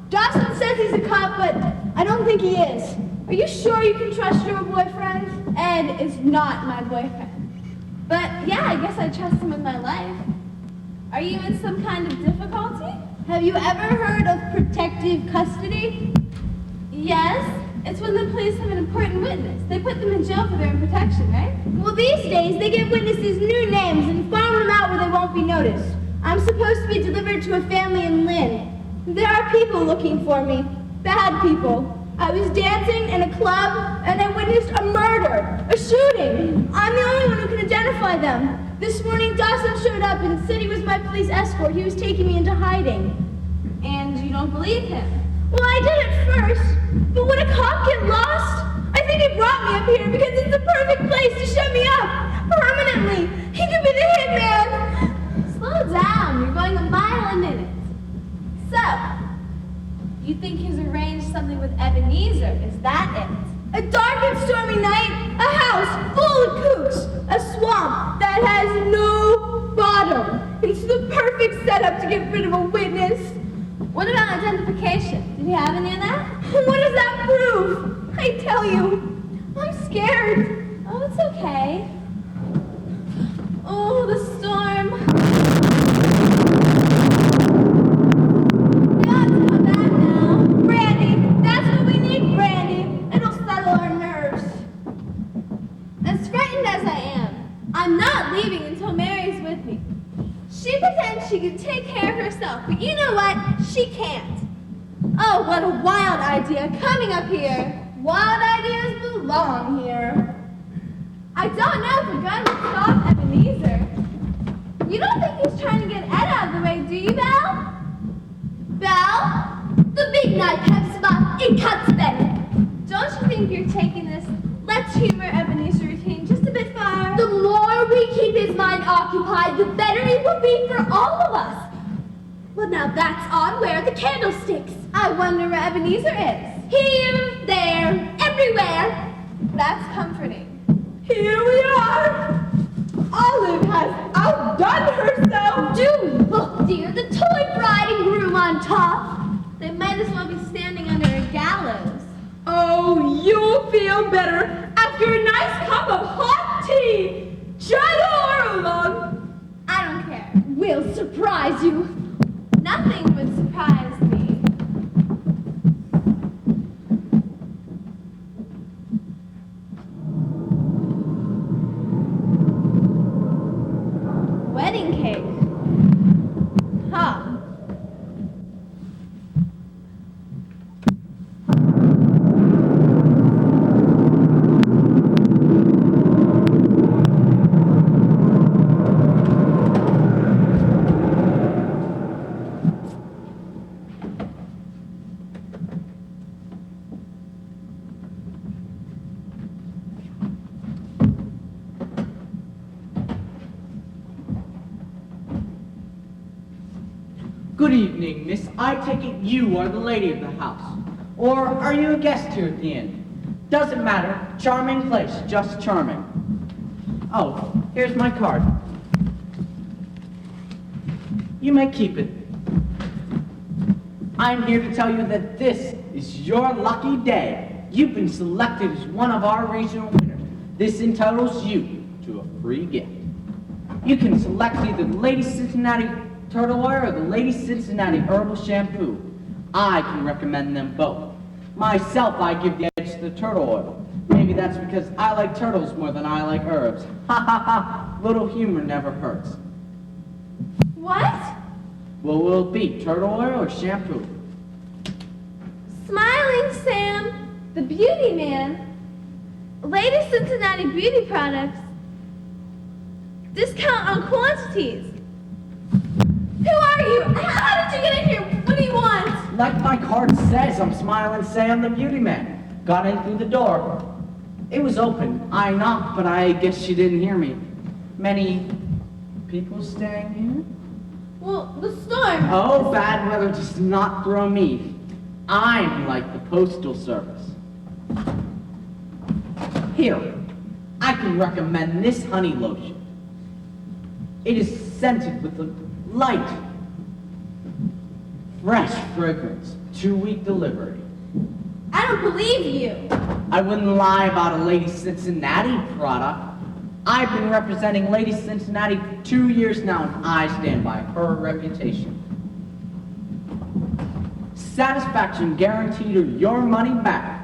Dawson says he's a cop, but I don't think he is. Are you sure you can trust your boyfriend? Ed is not my boyfriend. But yeah, I guess I trust him with my life. Are you in some kind of difficulty? Have you ever heard of protective custody? Yes. It's when the police have an important witness. They put them in jail for their own protection, right? Well, these days, they give witnesses new names and farm them out where they won't be noticed. I'm supposed to be delivered to a family in Lynn. There are people looking for me. Bad people. I was dancing in a club and I witnessed a murder, a shooting. I'm the only one who can identify them. This morning Dawson showed up and said he was my police escort. He was taking me into hiding. And you don't believe him? Well, I did at first, but would a cop get lost? I think he brought me up here because it's the perfect place to shut me up, permanently. He could be the hitman. Slow down, you're going a mile a minute. So, you think he's arranged something with Ebenezer, is that it? A dark and stormy night, a house full of kooks, a swamp that has no bottom. It's the perfect setup to get rid of a witness. What about identification? Did he have any of that? What does that prove? I tell you, I'm scared. Oh, it's okay. Oh, the storm. We ought to come back now. Brandy, that's what we need, Brandy. It'll settle our nerves. As frightened as I am, I'm not leaving until Mary's with me. She pretends she can take care of herself, but you know what? She can't. Oh, what a wild idea coming up here. Wild ideas belong here. I don't know if we're going to stop Ebenezer. You don't think he's trying to get Ed out of the way, do you, Belle? Belle? The big knife has spot. It cuts better. Don't you think you're taking this let's humor Ebenezer routine just a bit far? The more we keep his mind occupied, the better it will be for all of us. Well, now that's odd. Where are the candlesticks? I wonder where Ebenezer is. Here, there, everywhere. That's comforting. Here we are. Olive has outdone herself. Do look, dear, the toy bride and groom on top. They might as well be standing under a gallows. Oh, you'll feel better after a nice cup of hot tea. China or oolong. I don't care. We'll surprise you. Nothing would surprise me. Wedding cake. Huh. Good evening, miss. I take it you are the lady of the house. Or are you a guest here at the inn? Doesn't matter. Charming place, just charming. Oh, here's my card. You may keep it. I'm here to tell you that this is your lucky day. You've been selected as one of our regional winners. This entitles you to a free gift. You can select either the Lady Cincinnati Turtle Oil or the Lady Cincinnati Herbal Shampoo. I can recommend them both. Myself, I give the edge to the turtle oil. Maybe that's because I like turtles more than I like herbs. Ha ha ha, little humor never hurts. What? What will it be, turtle oil or shampoo? Smiling Sam, the beauty man. Lady Cincinnati Beauty Products. Discount on quantities. Who are you? How did you get in here? What do you want? Like my card says, I'm Smiling Sam the Beauty Man. Got in through the door. It was open. I knocked, but I guess she didn't hear me. Many people staying here? Well, the storm. Oh, bad weather does not throw me. I'm like the Postal Service. Here, I can recommend this honey lotion. It is scented with a light, fresh fragrance, 2-week delivery. I don't believe you. I wouldn't lie about a Lady Cincinnati product. I've been representing Lady Cincinnati for 2 years now, and I stand by her reputation. Satisfaction guaranteed or your money back.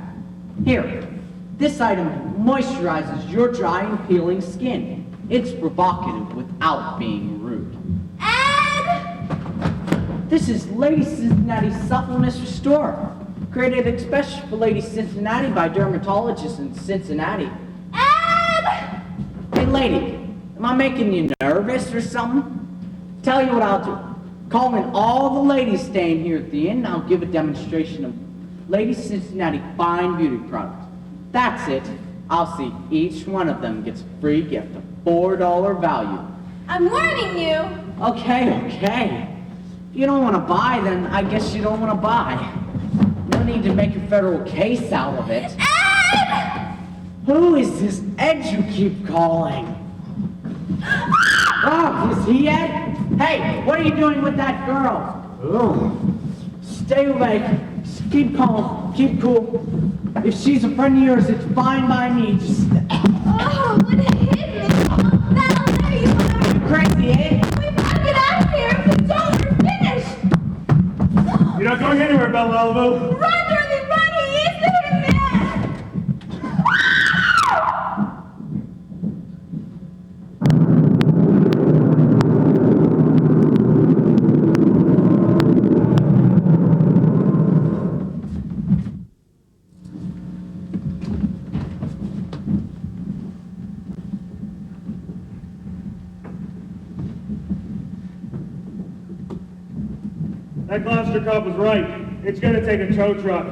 Here, this item moisturizes your dry and peeling skin. It's provocative without being rude. Ed! This is Lady Cincinnati Supplements Restorer. Created especially for Lady Cincinnati by dermatologists in Cincinnati. Ed! Hey, lady, am I making you nervous or something? Tell you what I'll do. Call in all the ladies staying here at the inn, and I'll give a demonstration of Lady Cincinnati fine beauty products. That's it. I'll see each one of them gets a free gift of $4 value. I'm warning you. Okay. If you don't want to buy, then I guess you don't want to buy. No need to make a federal case out of it. Ed! Who is this Ed you keep calling? Oh, is he Ed? Hey, what are you doing with that girl? Oh, stay awake. Just keep calm. Keep cool. If she's a friend of yours, it's fine by me. Just Oh, what a hit me. Val, there you are. crazy, eh? We've got to get out of here. If we don't, we're finished. You're not going anywhere, Bella Alvo. Run, Darlie, run. He is the hidden man. That Gloucester cop was right. It's gonna take a tow truck.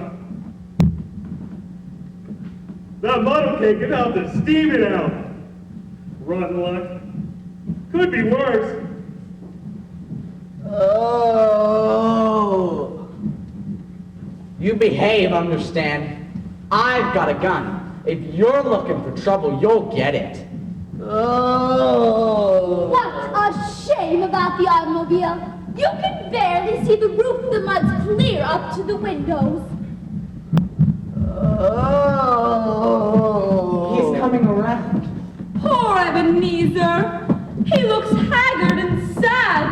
That model can't get out to steam it out. Rotten luck. Could be worse. Oh. You behave, understand? I've got a gun. If you're looking for trouble, you'll get it. Oh. What a shame about the automobile. You can barely see the roof. The mud's clear up to the windows. Oh. He's coming around. Poor Ebenezer. He looks haggard and sad.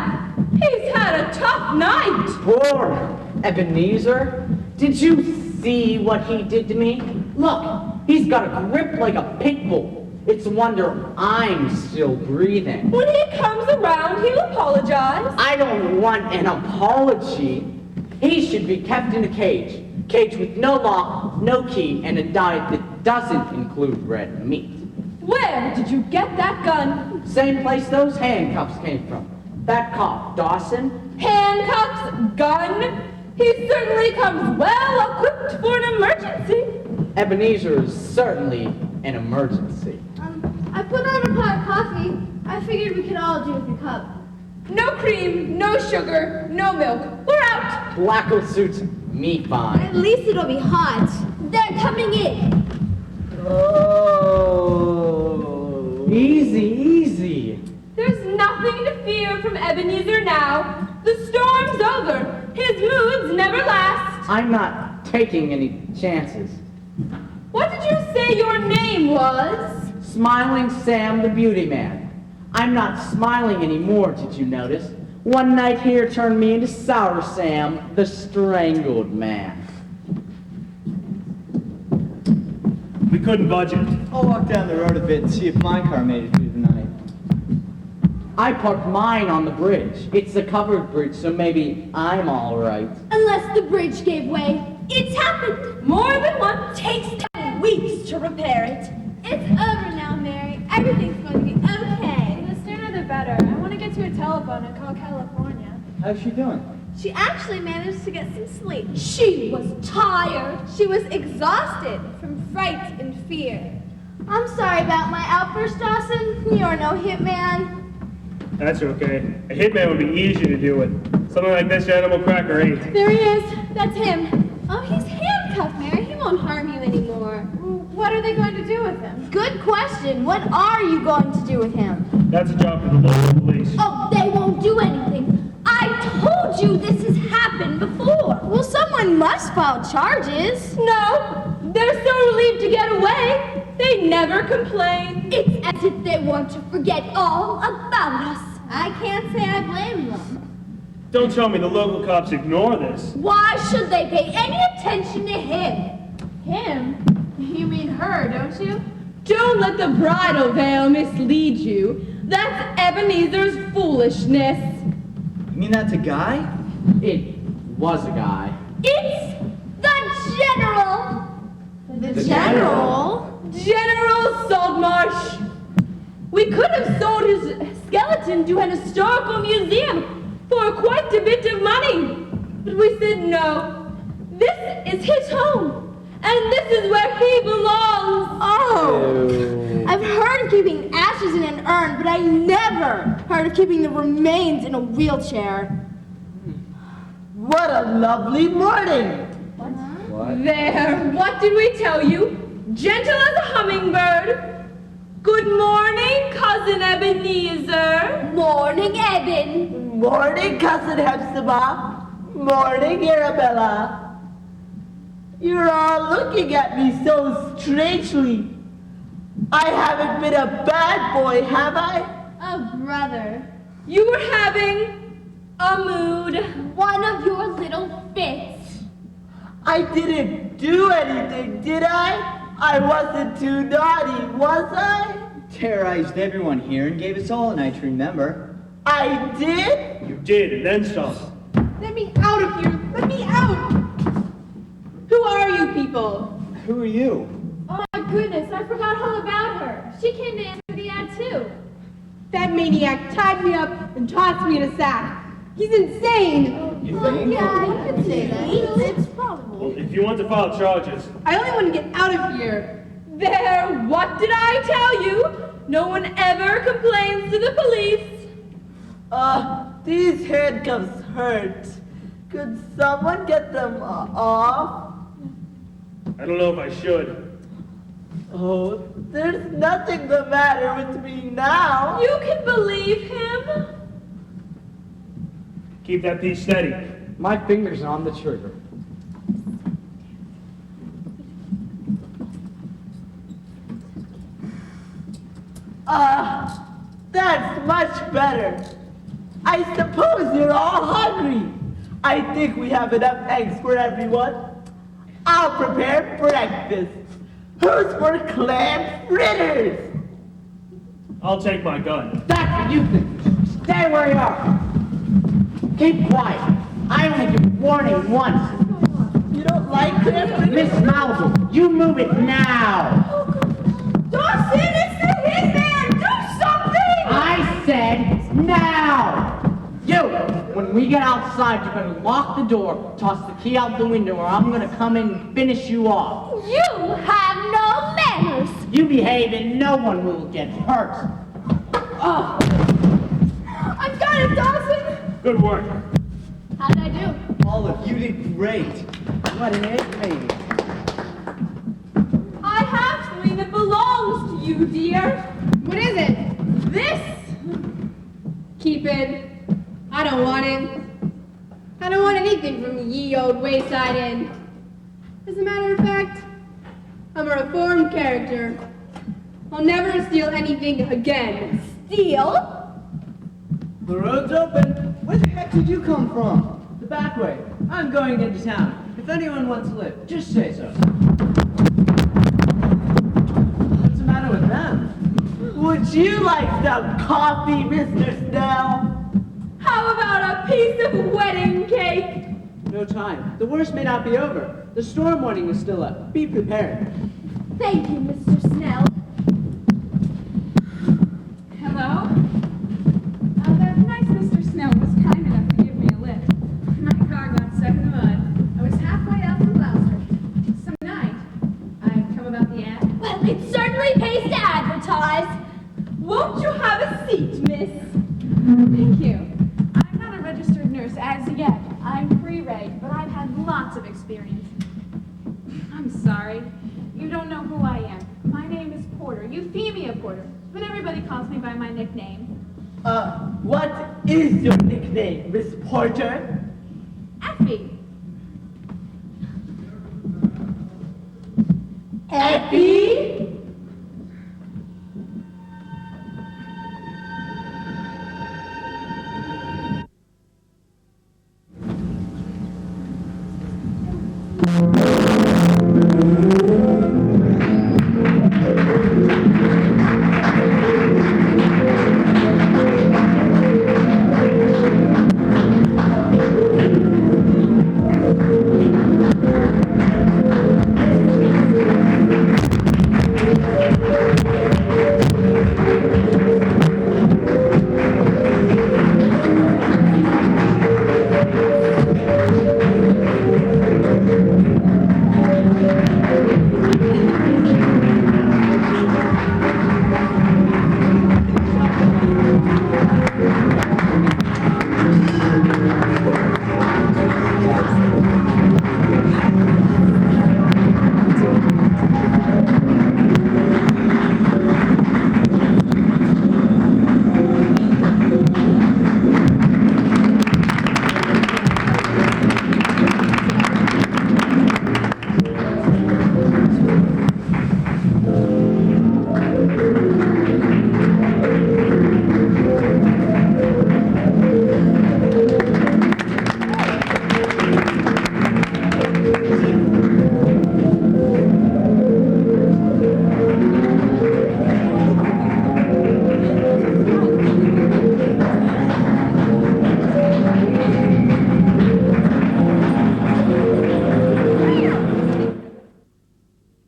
He's had a tough night. Poor Ebenezer. Did you see what he did to me? Look, he's got a grip like a pit bull. It's a wonder I'm still breathing. When he comes around, he'll apologize. I don't want an apology. He should be kept in a cage. Cage with no lock, no key, and a diet that doesn't include red meat. Where did you get that gun? Same place those handcuffs came from. That cop, Dawson. Handcuffs? Gun? He certainly comes well equipped for an emergency. Ebenezer is certainly an emergency. I put on a pot of coffee. I figured we could all do with a cup. No cream, no sugar, no milk. We're out. Blacko suits me fine. At least it'll be hot. They're coming in. Oh. Easy. There's nothing to fear from Ebenezer now. The storm's over. His moods never last. I'm not taking any chances. What did you say your name was? Smiling Sam the Beauty Man. I'm not smiling anymore, did you notice? One night here turned me into Sour Sam, the Strangled Man. We couldn't budget. I'll walk down the road a bit and see if my car made it through the night. I parked mine on the bridge. It's a covered bridge, so maybe I'm all right. Unless the bridge gave way. It's happened. More than one. Takes 10 weeks to repair it. It's over now, Mary. Everything's going to be okay. The sooner the better. I want to get to a telephone and call California. How's she doing? She actually managed to get some sleep. She was tired. She was exhausted from fright and fear. I'm sorry about my outburst, Dawson. You're no hitman. That's okay. A hitman would be easy to deal with. Something like this animal cracker ain't. There he is. That's him. Oh, he's handcuffed, Mary. He won't harm you anymore. What are they going to do with him? Good question. What are you going to do with him? That's a job for the local police. Oh, they won't do anything. I told you this has happened before. Well, someone must file charges. No, they're so relieved to get away. They never complain. It's as if they want to forget all about us. I can't say I blame them. Don't tell me the local cops ignore this. Why should they pay any attention to him? Him? You mean her, don't you? Don't let the bridal veil mislead you. That's Ebenezer's foolishness. You mean that's a guy? It was a guy. It's the general! The general? General Saltmarsh! We could have sold his skeleton to an historical museum for quite a bit of money. But we said no. This is his home, and this is where he belongs. Oh! I've heard of keeping ashes in an urn, but I never heard of keeping the remains in a wheelchair. What a lovely morning! There, what did we tell you? Gentle as a hummingbird. Good morning, Cousin Ebenezer. Morning, Eben. Morning, Cousin Hepzibah. Morning, Arabella. You're all looking at me so strangely. I haven't been a bad boy, have I? Oh, brother. You were having a mood. One of your little fits. I didn't do anything, did I? I wasn't too naughty, was I? Terrorized everyone here and gave us all a night to remember. I did? You did, and then some. Let me out of here! Let me out! Who are you people? Who are you? Oh my goodness, I forgot all about her. She came to answer the ad too. That maniac tied me up and tossed me in a sack. He's insane! You think? Yeah, you could say that. It's probable. Well, if you want to file charges, I only want to get out of here. There, what did I tell you? No one ever complains to the police. These handcuffs hurt. Could someone get them off? I don't know if I should. Oh, there's nothing the matter with me now. You can believe him. Keep that piece steady. My fingers are on the trigger. That's much better. I suppose you're all hungry. I think we have enough eggs for everyone. I'll prepare breakfast. Who's for clam fritters? I'll take my gun. That's what you think. Stay where you are. Keep quiet. I only give warning once. You don't like clam fritters? Miss Mousel, you move it now. Dawson, it's the hitman! Do something! I said now. You, when we get outside, you're gonna lock the door, toss the key out the window, or I'm gonna come in and finish you off. You have no manners. You behave and no one will get hurt. I've got it, Dawson. Good work. How did I do? All of you did great. What an egg. I have something that belongs to you, dear. What is it? This. Keep it. I don't want it. I don't want anything from ye old wayside inn. As a matter of fact, I'm a reformed character. I'll never steal anything again. Steal? The road's open. Where the heck did you come from? The back way. I'm going into town. If anyone wants to live, just say so. What's the matter with them? Would you like some coffee, Mr. Snell? How about a piece of wedding cake? No time. The worst may not be over. The storm warning is still up. Be prepared. Thank you, Mr. Snell. Hello? That nice Mr. Snell was kind enough to give me a lift. My car got stuck in the mud. I was halfway out from Gloucester. Some night. I've come about the ad. Well, it certainly pays to advertise. Won't you have a seat, miss? Thank you. I'm not a registered nurse as yet. I'm pre-reg, but I've had lots of experience. I'm sorry. You don't know who I am. My name is Porter, Euphemia Porter, but everybody calls me by my nickname. What is your nickname, Miss Porter? Effie. Effie?